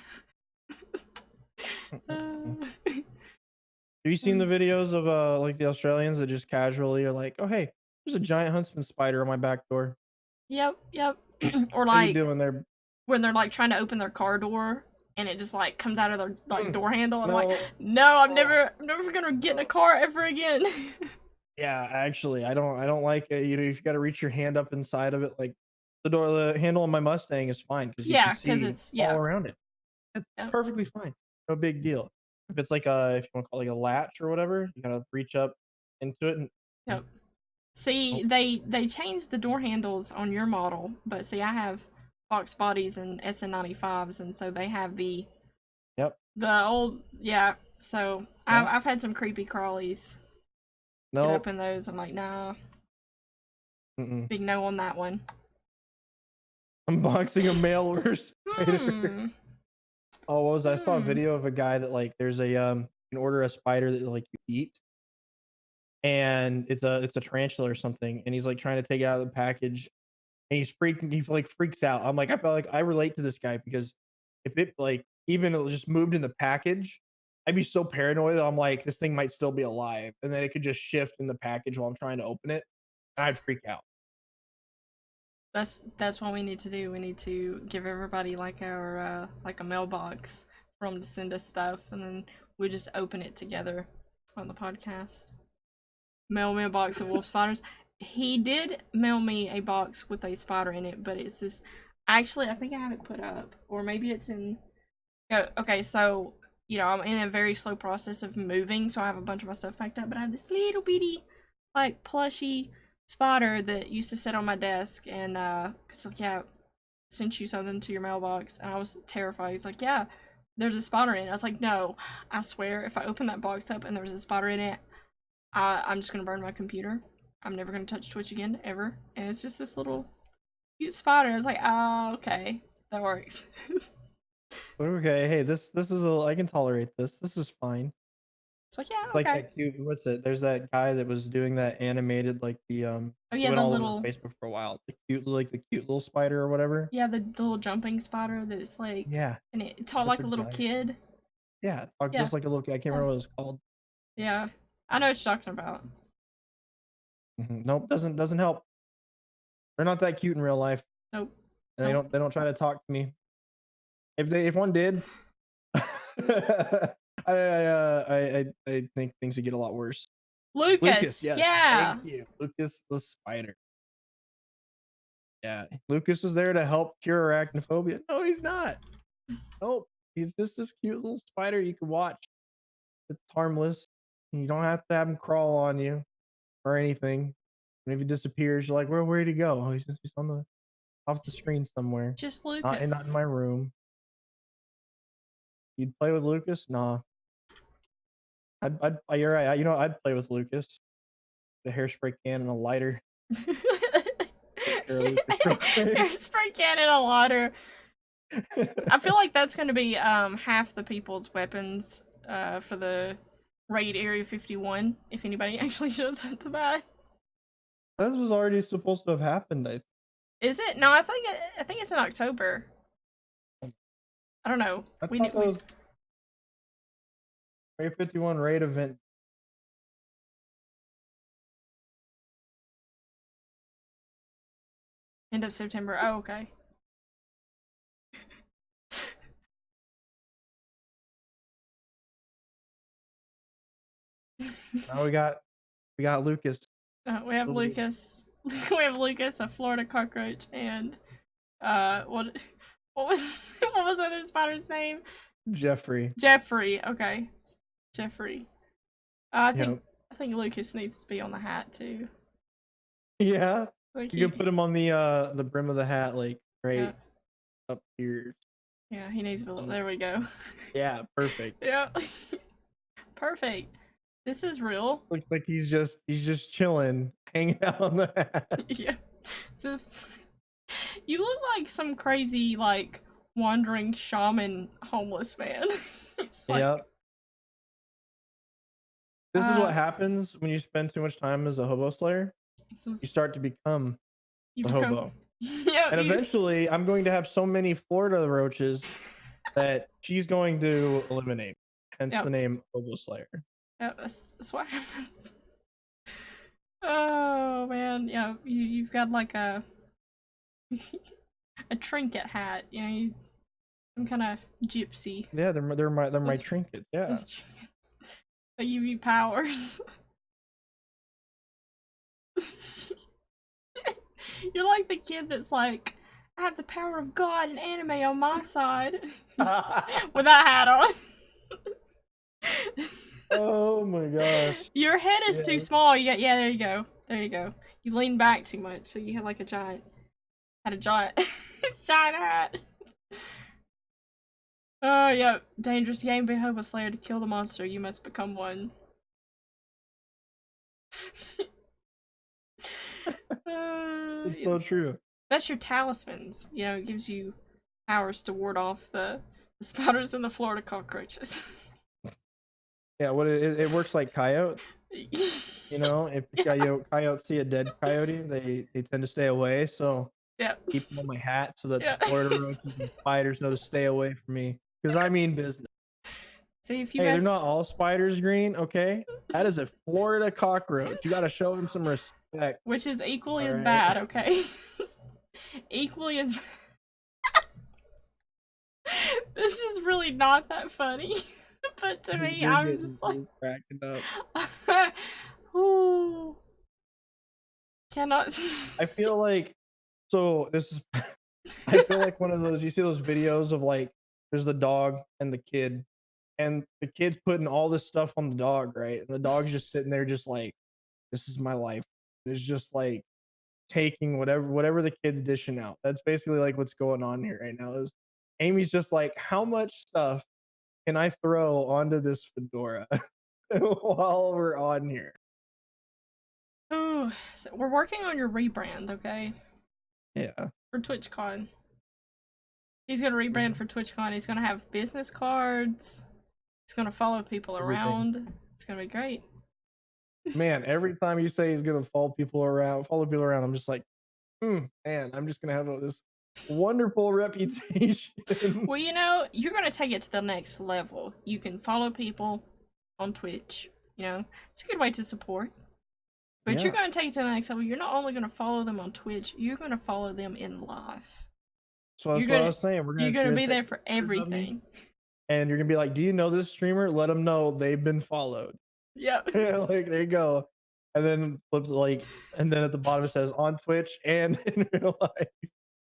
mm, mm. Uh, Have you seen the videos of like the Australians that just casually are like, "Oh hey, there's a giant huntsman spider on my back door. yep, yep. Or How you like doing there?" when they're like trying to open their car door and it just like comes out of their like Mm, door handle. I'm like, no. no, Oh. I'm never gonna get in a car ever again. Yeah, actually, I don't like it. You know, if you got to reach your hand up inside of it, like the handle on my Mustang is fine because you can Yeah, because see it's all yeah. around it. It's Yep, perfectly fine. No big deal. If it's like if you want to call it like a latch or whatever, you gotta reach up into it and yep. See, oh, they changed the door handles on your model, but see, I have Fox bodies and SN95s, and so they have yep, the old yeah. So yep. I've had some creepy crawlies get No, up in those. I'm like, nah, mm-mm. big no on that one. Unboxing a mail order spider. Hmm. Oh, what was that? I saw a Hmm. video of a guy that like there's a you can order a spider that like you eat, and it's a tarantula or something, and he's like trying to take it out of the package, and he like freaks out. I'm like, I feel like I relate to this guy because if it like even it just moved in the package, I'd be so paranoid that I'm like, this thing might still be alive, and then it could just shift in the package while I'm trying to open it, and I'd freak out. That's what we need to do. We need to give everybody like our like a mailbox for them to send us stuff, and then we just open it together on the podcast. Mail me a box of wolf spiders. He did mail me a box with a spider in it, but it's this. Actually, I think I have it put up, or maybe it's in. Yeah, okay, so I'm in a very slow process of moving, so I have a bunch of my stuff packed up, but I have this little bitty, like plushy spider that used to sit on my desk, and cause like yeah, sent you something to your mailbox, and I was terrified. He's like, yeah, there's a spider in it. I was like, no, I swear, if I open that box up and there's a spider in it, I'm just gonna burn my computer. I'm never gonna touch Twitch again, ever. And it's just this little cute spider. I was like, oh, okay, that works. Okay, hey, this is I can tolerate this. This is fine. It's like, yeah, It's like okay. that cute. What's it? There's that guy that was doing that animated, like Oh it yeah, went the all over little, Facebook for a while. The cute little spider or whatever. yeah, the little jumping spider that's like, Yeah, and it taught such like a a little giant. kid. Yeah, Yeah, just like a little kid. I can't yeah, remember what it's called. yeah. I know what you're talking about. Nope, doesn't help. They're not that cute in real life, Nope, and nope. they don't try to talk to me. If one did, I think things would get a lot worse. Lucas, Lucas, yes, yeah. thank you, Lucas the spider. Yeah, Lucas is there to help cure arachnophobia. No, he's not. Nope, he's just this cute little spider you can watch. It's harmless. And you don't have to have him crawl on you or anything. And if he disappears, you're like, "Well, where'd he go? Oh, he's on the off the screen somewhere. Just Not Lucas. in my room." You'd play with Lucas? Nah. You're right. You know, I'd play with Lucas. A hairspray can and a lighter. Take care of Lucas real quick. Hairspray can in a water. I feel like that's going to be half the people's weapons for the raid Area 51, if anybody actually shows up to that. That was already supposed to have happened. Is it? No, I think it's in October. I don't know. I thought that was Area 51 raid event. End of September. Oh, okay. Now we got Lucas. We have Lucas. We have Lucas, a Florida cockroach, and what was what was the other spider's name? Jeffrey. Jeffrey. Okay, Jeffrey. Yep. I think Lucas needs to be on the hat too. Yeah. Like You can put him on the brim of the hat, like right yeah, up here. yeah, he needs to be. There we go. Yeah, perfect. Yeah, perfect. This is real. Looks like he's just chilling, hanging out on the hat. Yeah, this. You look like some crazy like wandering shaman homeless man. It's like, Yep. This is what happens when you spend too much time as a hobo slayer. You start to become a hobo. Yeah, and eventually I'm going to have so many Florida roaches that she's going to eliminate. Hence the name Hobo Slayer. Yeah, that's what happens. Oh man, yeah, you've got like a a trinket hat, you know, some kind of gypsy. Yeah, they're my trinkets. Yeah. Trinkets that give you powers. You're like the kid that's like, I have the power of God and anime on my side. With that hat on. Oh my gosh. Your head is too small. Yeah, there you go. There you go. You lean back too much, so you had like a giant giant hat. Oh yeah, dangerous game. Be Hobo Slayer to kill the monster. You must become one. It's so true. That's your talismans. You know, it gives you powers to ward off the spiders and the Florida cockroaches. Yeah, what it works like coyote. You know, if coyotes see a dead coyote, they tend to stay away. So keep them on my hat so that the Florida roaches and spiders know to stay away from me. Because I mean business. See, if you they're not all spiders green, okay? That is a Florida cockroach. You gotta show them some respect. Which is equally as bad, okay? Equally as This is really not that funny. But to me, I'm just like cracking up. Ooh. Cannot I feel like I feel like one of those, you see those videos of like there's the dog and the kid, and the kid's putting all this stuff on the dog, right? And the dog's just sitting there just like, this is my life. It's just like taking whatever the kid's dishing out. That's basically like what's going on here right now. Is Amy's just like, how much stuff can I throw onto this fedora while we're on here? Ooh, so we're working on your rebrand, okay? Yeah. For TwitchCon. He's gonna rebrand for TwitchCon. He's gonna have business cards. He's gonna follow people Everything. around. It's gonna be great. Man, every time you say he's gonna follow people around, I'm just like, man, I'm just gonna have this wonderful reputation. Well, you know, you're gonna take it to the next level. You can follow people on Twitch. You know, it's a good way to support. But you're Yeah. gonna take it to the next level. You're not only gonna follow them on Twitch, you're gonna follow them in life. So that's You're what I gonna was saying. you're gonna be there take for pictures of me, everything. and you're gonna be like, "Do you know this streamer? Let them know they've been followed." Yep. Like, there you go. And then flips like, and then at the bottom it says on Twitch and in real life.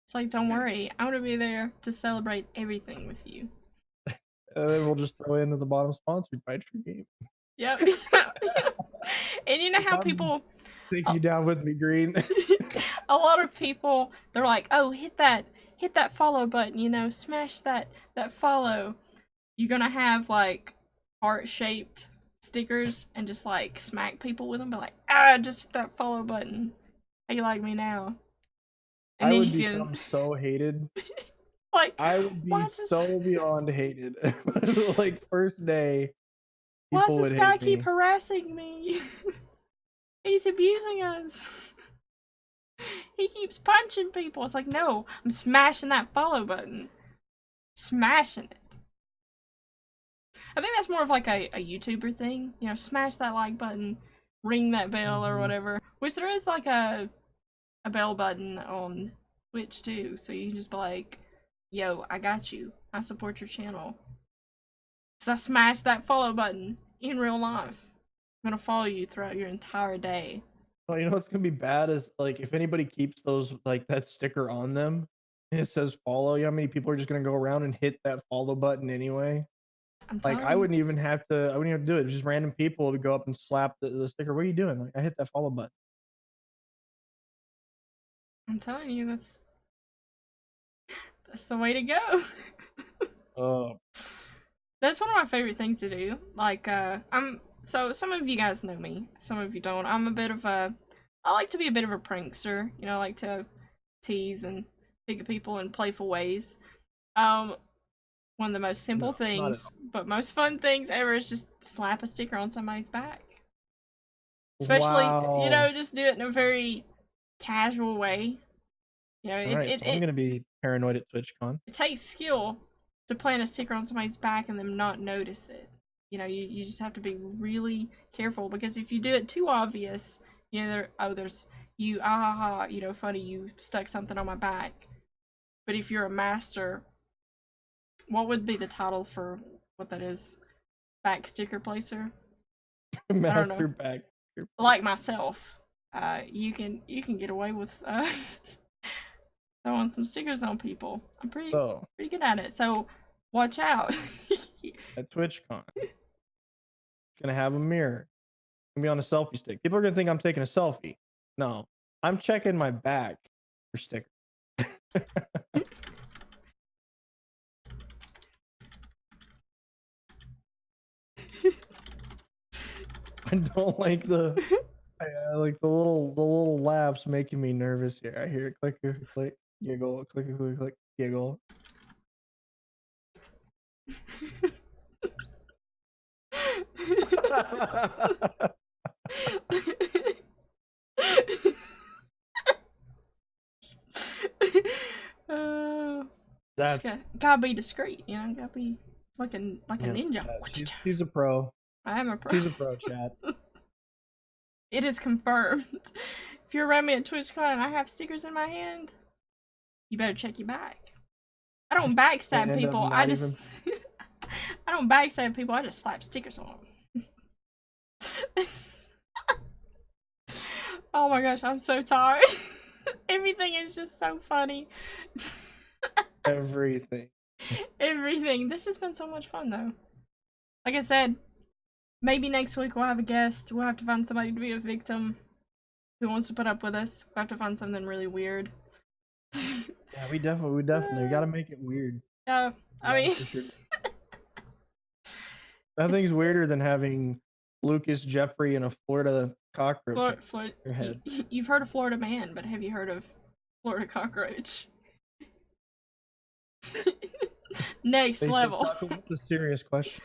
It's like, don't worry, I'm gonna be there to celebrate everything with you. And then we'll just throw in at the bottom sponsored by TRUgaming. Yep. And you know how people Take you down with me, Green. a lot of people, they're like, oh, hit that follow button, you know, smash that follow. You're gonna have like heart-shaped stickers and just like smack people with them, but like, just hit that follow button. How you like me now? And I then would you can become so hated. like, I would be why is this so beyond hated. Like, first day, why does people this would guy hate keep me. harassing me? He's abusing us. He keeps punching people. It's like, no, I'm smashing that follow button. Smashing it. I think that's more of like a YouTuber thing. You know, smash that like button, ring that bell or whatever. Which there is like a bell button on Twitch too. So you can just be like, yo, I got you. I support your channel. Because I smashed that follow button in real life. I'm gonna follow you throughout your entire day. Well, you know what's gonna be bad is like if anybody keeps those like that sticker on them and it says follow, you know how many people are just gonna go around and hit that follow button anyway? I'm Like telling I you. wouldn't even have to do it. Just random people would go up and slap the sticker. What are you doing? Like, I hit that follow button. I'm telling you, that's the way to go. Oh, That's one of my favorite things to do. Like, so some of you guys know me, some of you don't. I like to be a bit of a prankster. You know, I like to tease and pick at people in playful ways. Um, One of the most simple no, not at things, all. but most fun things ever is just slap a sticker on somebody's back. Especially, you Wow. know, just do it in a very casual way. You know, All right, so I'm gonna be paranoid at TwitchCon. it takes skill to plant a sticker on somebody's back and them not notice it. You know, you just have to be really careful because if you do it too obvious, you know, there's you, ah ha ha, you know, funny, you stuck something on my back. But if you're a master, what would be the title for what that is? Back sticker placer? I don't know. Master back. Like myself, you can get away with throwing some stickers on people. I'm pretty So good at it. So watch out. at TwitchCon, gonna have a mirror. Gonna be on a selfie stick. People are gonna think I'm taking a selfie. No, I'm checking my back for stickers. I don't like like the little laughs making me nervous here. I hear it click, click, giggle, click, click, click, giggle. That's gotta be discreet, you know. Gotta be like a ninja. she's a pro. I am a pro. She's a pro, chat. It is confirmed. If you're around me at TwitchCon and I have stickers in my hand, you better check your back. I don't backstab people. I just I don't backstab people. I just slap stickers on them. Oh my gosh, I'm so tired. Everything is just so funny. Everything. Everything. This has been so much fun though. Like I said, maybe next week we'll have a guest. We'll have to find somebody to be a victim who wants to put up with us. We'll have to find something really weird. Yeah, we definitely gotta make it weird. Yeah, I mean, Nothing's weirder than having Lucas Jeffrey and a Florida cockroach on Florida, your head. you've heard of Florida man, but have you heard of Florida cockroach? Next They level. talk about the serious question.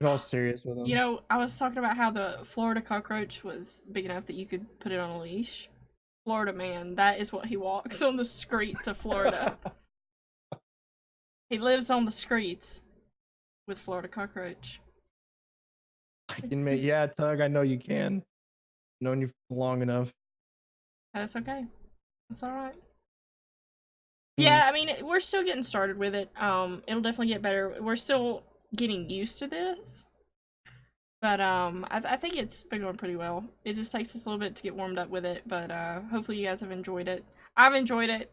Get all serious with them. You know, I was talking about how the Florida cockroach was big enough that you could put it on a leash. Florida man, that is what he walks on the streets of Florida. He lives on the streets with Florida cockroach. I can make, yeah, Tug, I know you can. Known you for long enough. That's okay. That's alright. Mm. Yeah, I mean, we're still getting started with it. It'll definitely get better. We're still getting used to this. But I think it's been going pretty well. It just takes us a little bit to get warmed up with it, but hopefully you guys have enjoyed it. I've enjoyed it.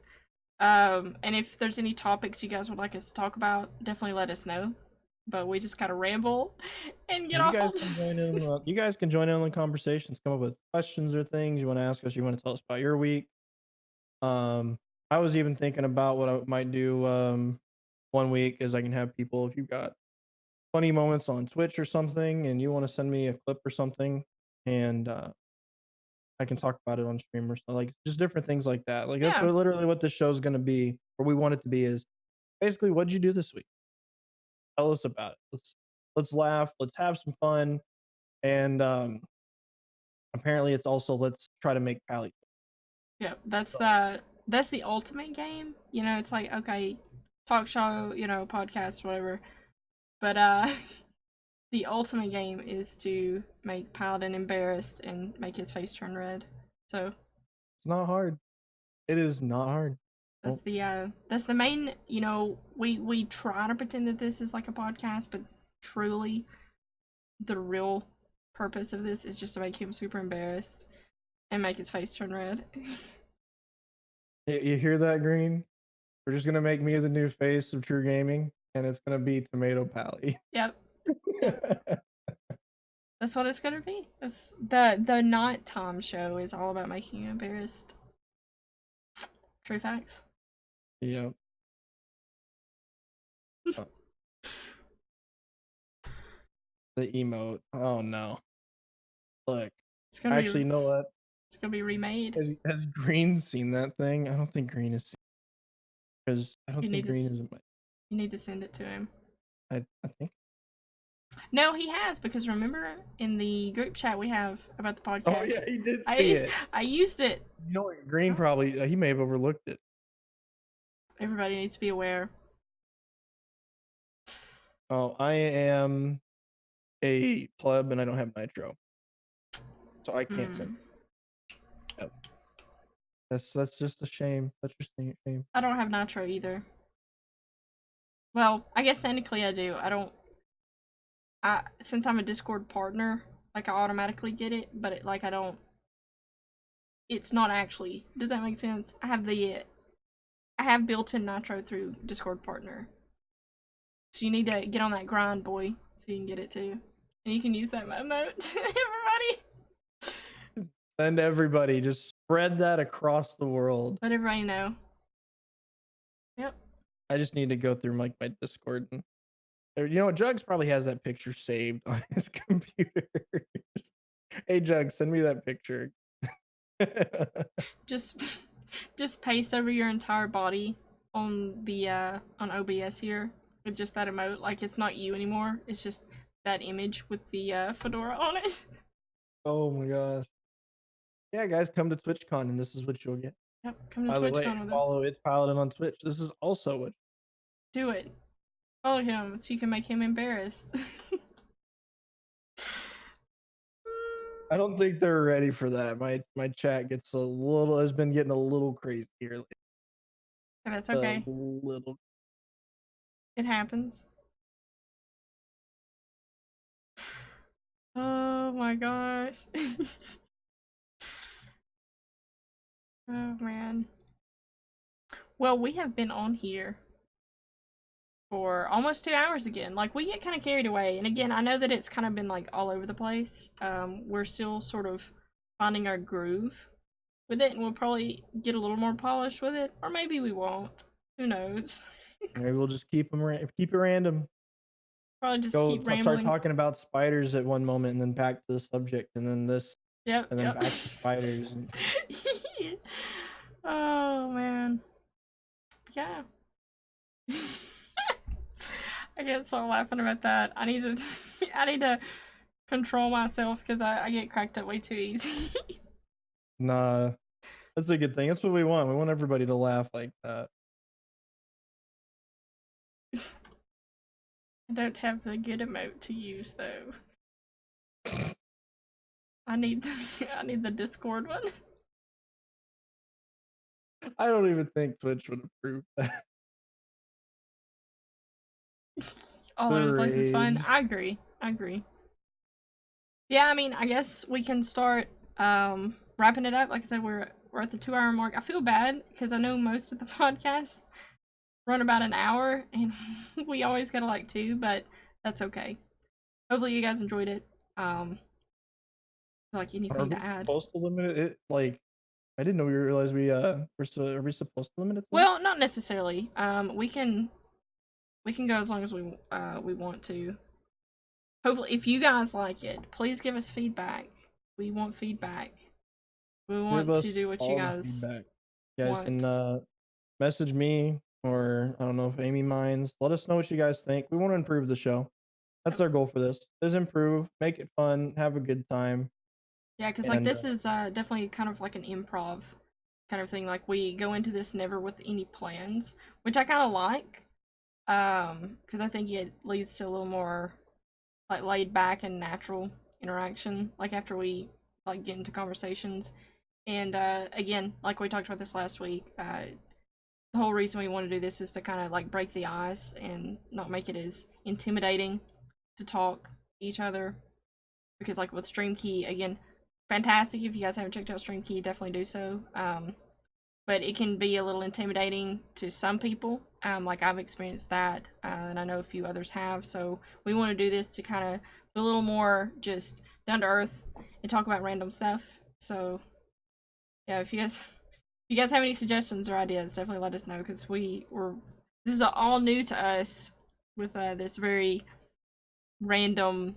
And if there's any topics you guys would like us to talk about, definitely let us know. But we just gotta ramble and get off on you guys can join in on the conversations, come up with questions or things you want to ask us, you want to tell us about your week. I was even thinking about what I might do one week is I can have people, if you've got funny moments on Twitch or something and you want to send me a clip or something, and I can talk about it on stream or something, like just different things like that. Like that's Yeah. literally what this show's gonna be, or we want it to be, is basically what'd you do this week? Tell us about it. Let's laugh, let's have some fun, and apparently it's also let's try to make Pally. Yeah, that's the ultimate game. You know, it's like, okay, talk show, you know, podcast, whatever. But the ultimate game is to make Paladin embarrassed and make his face turn red. So it's not hard. It is not hard. that's the main, you know, we try to pretend that this is like a podcast, but truly the real purpose of this is just to make him super embarrassed and make his face turn red. You hear that, Green? We're just gonna make me the new face of TRUgaming, and it's gonna be Tomato Pally. Yep. That's what it's gonna be. That's the not Tom show is all about making you embarrassed. True facts. Yep. Oh. The emote. Oh no. Look. It's gonna actually, you know what? It's gonna be remade. Has Green seen that thing? I don't think Green has seen it, because I don't think Green is. You need to send it to him. I think. No, he has, because remember in the group chat we have about the podcast. Oh yeah, he did see it. I used it. You know what? Green probably he may have overlooked it. Everybody needs to be aware. Oh, I am a pleb and I don't have nitro, so I can't send. Yep. That's just a shame. That's just a shame. I don't have nitro either. Well, I guess technically I do. Since I'm a Discord partner, like I automatically get it, but I don't. It's not actually. Does that make sense? I have built-in nitro through Discord partner. So you need to get on that grind, boy, so you can get it too, and you can use that emote to everybody. Send everybody. Just spread that across the world. Let everybody know. Yep. I just need to go through my Discord and. You know what? Jugs probably has that picture saved on his computer. Hey, Jugs, send me that picture. just paste over your entire body on the on OBS here with just that emote. Like it's not you anymore. It's just that image with the fedora on it. Oh my gosh. Yeah, guys, come to TwitchCon and this is what you'll get. Yep, come to TwitchCon with us. Follow It's Paladin on Twitch. This is also what. Do it. Follow him so you can make him embarrassed. I don't think they're ready for that. My chat has been getting a little crazy here lately. That's okay. A little. It happens. Oh my gosh. Oh man. Well, we have been on here for almost 2 hours again. Like, we get kind of carried away. And again, I know that it's kind of been like all over the place. We're still sort of finding our groove with it, and we'll probably get a little more polished with it, or maybe we won't. Who knows? Maybe we'll just keep it random. Probably just Go keep start rambling. talking about spiders at one moment, and then back to the subject, and then this, Yep, and then yep. back to spiders. And Oh man. Yeah. I get so laughing about that. I need to I need to control myself because I get cracked up way too easy. nah, that's a good thing. That's what we want. We want everybody to laugh like that. I don't have the good emote to use though. I need I need the Discord one. I don't even think Twitch would approve that. All The over the place is fun. rage. I agree. I agree. Yeah, I mean, I guess we can start wrapping it up. Like I said, we're at the 2 hour mark. I feel bad because I know most of the podcasts run about an hour and we always go to like 2, but that's okay. Hopefully you guys enjoyed it. Like Are anything we to add? supposed to limit it? Like, I didn't know we realized are we supposed to limit it to? Well, not necessarily. We can go as long as we want to. Hopefully, if you guys like it, please give us feedback. We want feedback. We Give want to us do what you all the guys feedback. You guys can want. message me, or I don't know if Amy minds. Let us know what you guys think. We want to improve the show. That's Yep. our goal for this. Is improve, make it fun, have a good time, Yeah, because like and this is definitely kind of like an improv kind of thing. Like we go into this never with any plans, which I kind of like. Because I think it leads to a little more like laid back and natural interaction. Like after we like get into conversations, and again, like we talked about this last week, the whole reason we want to do this is to kind of like break the ice and not make it as intimidating to talk to each other. Because like with Stream Key, again, fantastic. If you guys haven't checked out Stream Key, definitely do so. But it can be a little intimidating to some people. Like I've experienced that, and I know a few others have. So we want to do this to kind of be a little more just down to earth and talk about random stuff. So yeah, if you guys have any suggestions or ideas, definitely let us know because this is all new to us with this very random,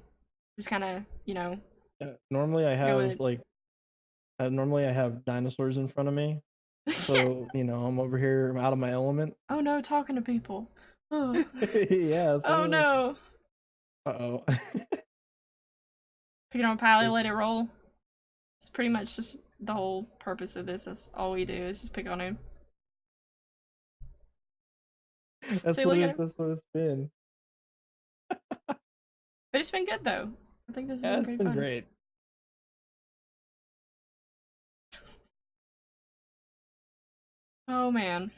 just kind of normally I go have with like normally I have dinosaurs in front of me, it. so I'm over here, I'm out of my element. Oh no, talking to people. Oh, Yeah. oh no. Uh-oh. Pick it on Pally, let it roll. It's pretty much just the whole purpose of this. That's all we do is just pick on him. So you look at him. That's what it's been. But it's been good though. I think this has Yeah, been it's pretty been fun. great. Oh man.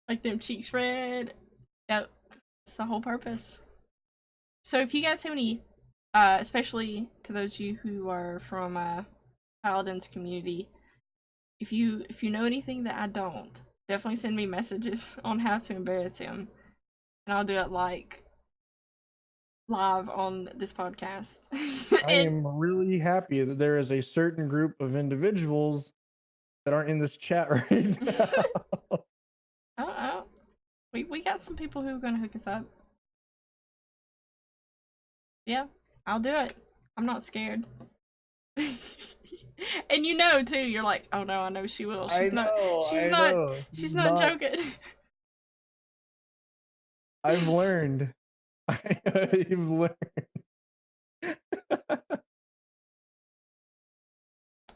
Like them cheeks red. Yep. It's the whole purpose. So if you guys have any especially to those of you who are from Paladin's community, if you know anything that I don't, definitely send me messages on how to embarrass him. And I'll do it like live on this podcast. I And am really happy that there is a certain group of individuals that aren't in this chat right now. oh, we got some people who are gonna hook us up. Yeah, I'll do it. I'm not scared. And you know too, you're like, oh no, I know she will. I know, I know. She's not joking. I've learned. I've learned.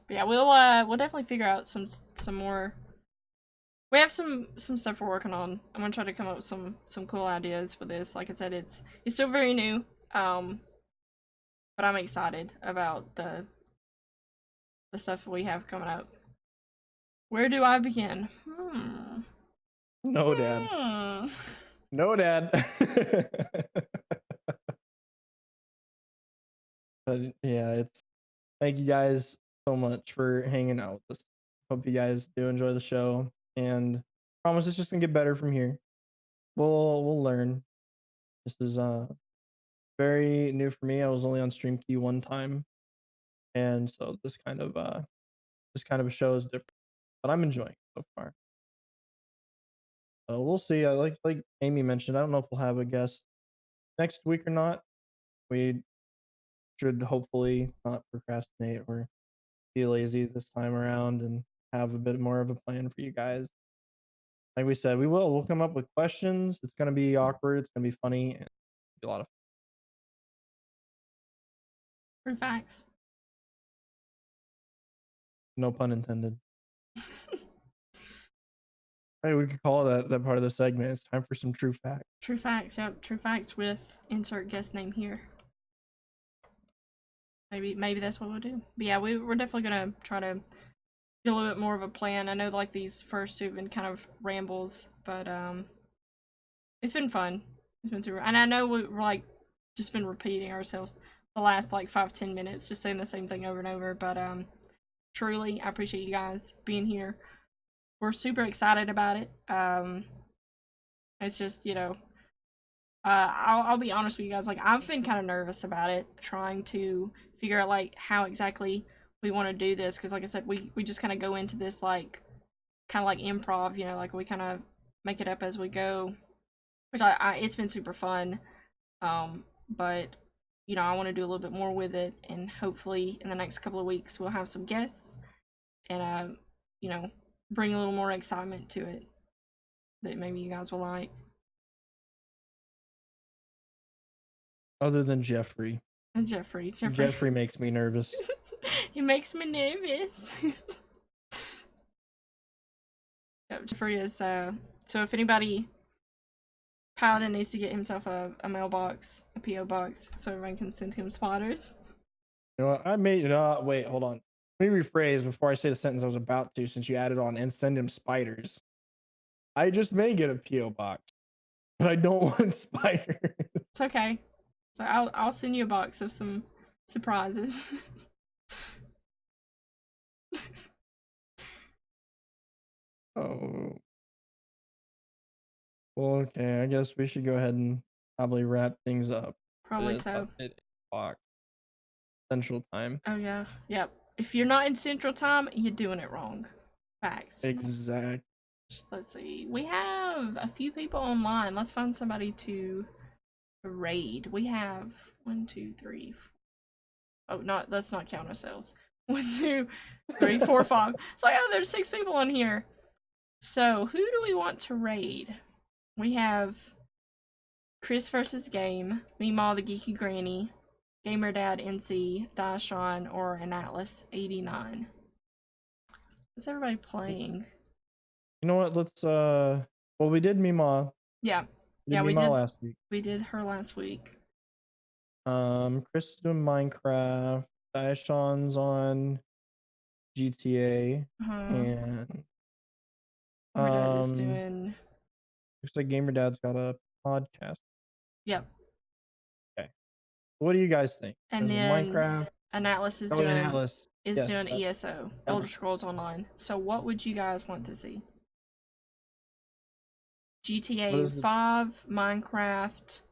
But yeah, we'll definitely figure out some more. We have some stuff we're working on. I'm gonna try to come up with some cool ideas for this. Like I said, it's still very new. But I'm excited about the stuff we have coming up. Where do I begin? No, Dad. Hmm. No, Dad. But yeah, it's thank you guys so much for hanging out with us. Hope you guys do enjoy the show, and promise it's just gonna get better from here. We'll learn. This is very new for me. I was only on Stream Key one time, and so this kind of a show is different, but I'm enjoying it so far. So we'll see. Like Amy mentioned, I don't know if we'll have a guest next week or not. We should hopefully not procrastinate or be lazy this time around and have a bit more of a plan for you guys. Like we said, we'll come up with questions. It's gonna be awkward. It's gonna be funny. And be a lot of True facts. no pun intended. Hey, we could call that part of the segment. It's time for some true facts. True facts, yep. True facts with insert guest name here. Maybe that's what we'll do. But yeah, we're definitely gonna try to get a little bit more of a plan. I know like these first two have been kind of rambles, but it's been fun. It's been super, and I know we're like just been repeating ourselves the last like 5-10 minutes, just saying the same thing over and over. But truly, I appreciate you guys being here. We're super excited about it. It's just, you know, I'll be honest with you guys. Like, I've been kind of nervous about it, trying to figure out like how exactly we want to do this, because like I said, we just kind of go into this like kind of like improv, you know, like we kind of make it up as we go, which I it's been super fun. But you know, I want to do a little bit more with it, and hopefully in the next couple of weeks we'll have some guests and you know, bring a little more excitement to it that maybe you guys will like. Other than Jeffrey. And Jeffrey Makes me nervous. He makes me nervous. Yep, Jeffrey is so if anybody, Paladin needs to get himself a mailbox, a PO box, so everyone can send him spotters. You know what? I made wait, hold on. Let me rephrase before I say the sentence I was about to, since you added on and send him spiders. I just may get a PO box, but I don't want spiders. It's okay. So I'll send you a box of some surprises. Oh. Well, okay. I guess we should go ahead and probably wrap things up. Probably so. O'clock Central Time. Oh yeah. Yep. If you're not in Central Time, you're doing it wrong. Facts. Exactly. Let's see. We have a few people online. Let's find somebody to raid. We have 1, 2, 3. Oh, let's not count ourselves. 1, 2, 3, 4, 5. It's like, oh, there's 6 people on here. So who do we want to raid? We have Chris versus Game, Meemaw the Geeky Granny, Gamer Dad NC, Dashon, or an Atlas 89. What's everybody playing? You know what? Let's well, we did Meemaw. Yeah. We did last week. We did her last week. Chris is doing Minecraft. Dashon's on GTA. And Gamer Dad is doing. Looks like Gamer Dad's got a podcast. Yep. Okay. What do you guys think? And then Minecraft. An Atlas is doing ESO, Elder Scrolls Online. So what would you guys want to see? GTA 5, Minecraft,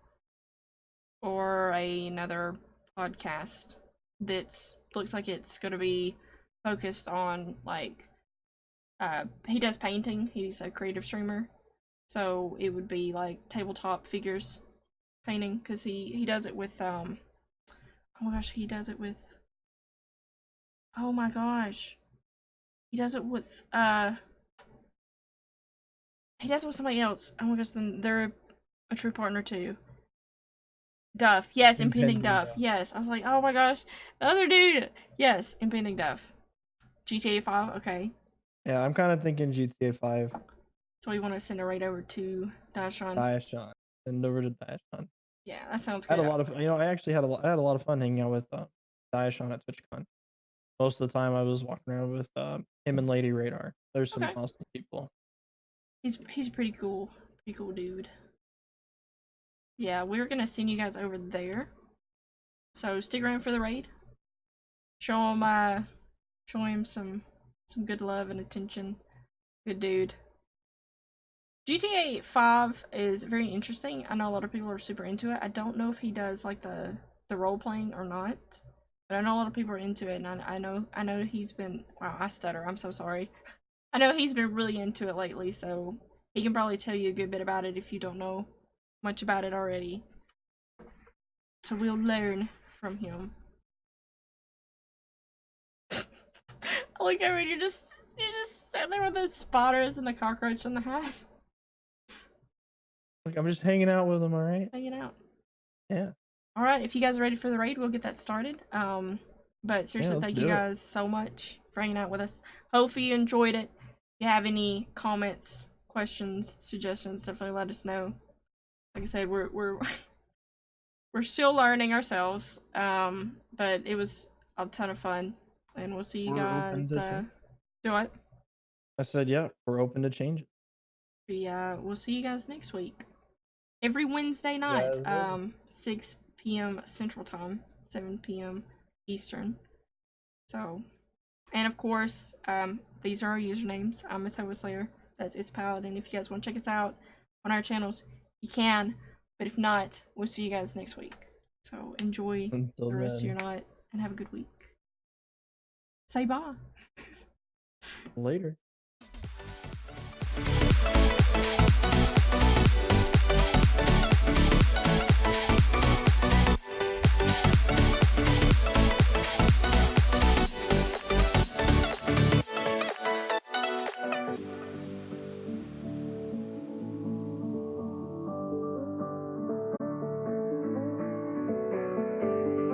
or another podcast that looks like it's going to be focused on, like, he does painting. He's a creative streamer. So it would be like tabletop figures painting, because he does it with oh my gosh, he does it with somebody else. Oh my gosh, then they're a true partner too. Duff. Yes, Impending Duff. Yes. I was like, oh my gosh, the other dude. Yes, Impending Duff. GTA 5, okay. Yeah, I'm kind of thinking GTA 5. So we want to send it right over to Dashon. Send over to Dashon. Yeah, that sounds good. I had a lot of, I actually had a lot of fun hanging out with Dashon at TwitchCon. Most of the time I was walking around with him and Lady Radar. There's some awesome people. He's pretty cool. Pretty cool dude. Yeah, we're gonna send you guys over there. So stick around for the raid. Show him some good love and attention. Good dude. GTA 5 is very interesting. I know a lot of people are super into it. I don't know if he does like the role playing or not, but I know a lot of people are into it, and I know he's been, wow, I stutter, I'm so sorry. I know he's been really into it lately, so He can probably tell you a good bit about it if you don't know much about it already. So we'll learn from him. Look at me, you're just sitting there with the spotters and the cockroach and the hat. Look, I'm just hanging out with him, alright? Hanging out. Yeah. Alright, if you guys are ready for the raid, we'll get that started. But seriously, let's thank do you it. guys so much for hanging out with us. Hopefully you enjoyed it. If you have any comments, questions, suggestions, definitely let us know. Like I said, we're we're still learning ourselves. But it was a ton of fun. And we'll see you We're open guys to do what? I said, yeah, we're open to change it. We'll see you guys next week. Every Wednesday night, Guys later. 6 p.m. Central Time, 7 p.m. Eastern. So, and of course, these are our usernames. I'm mshoboslayer. That's It's Paladin. If you guys want to check us out on our channels, you can. But if not, we'll see you guys next week. So enjoy Until the rest of then. your night and have a good week. Say bye. Later.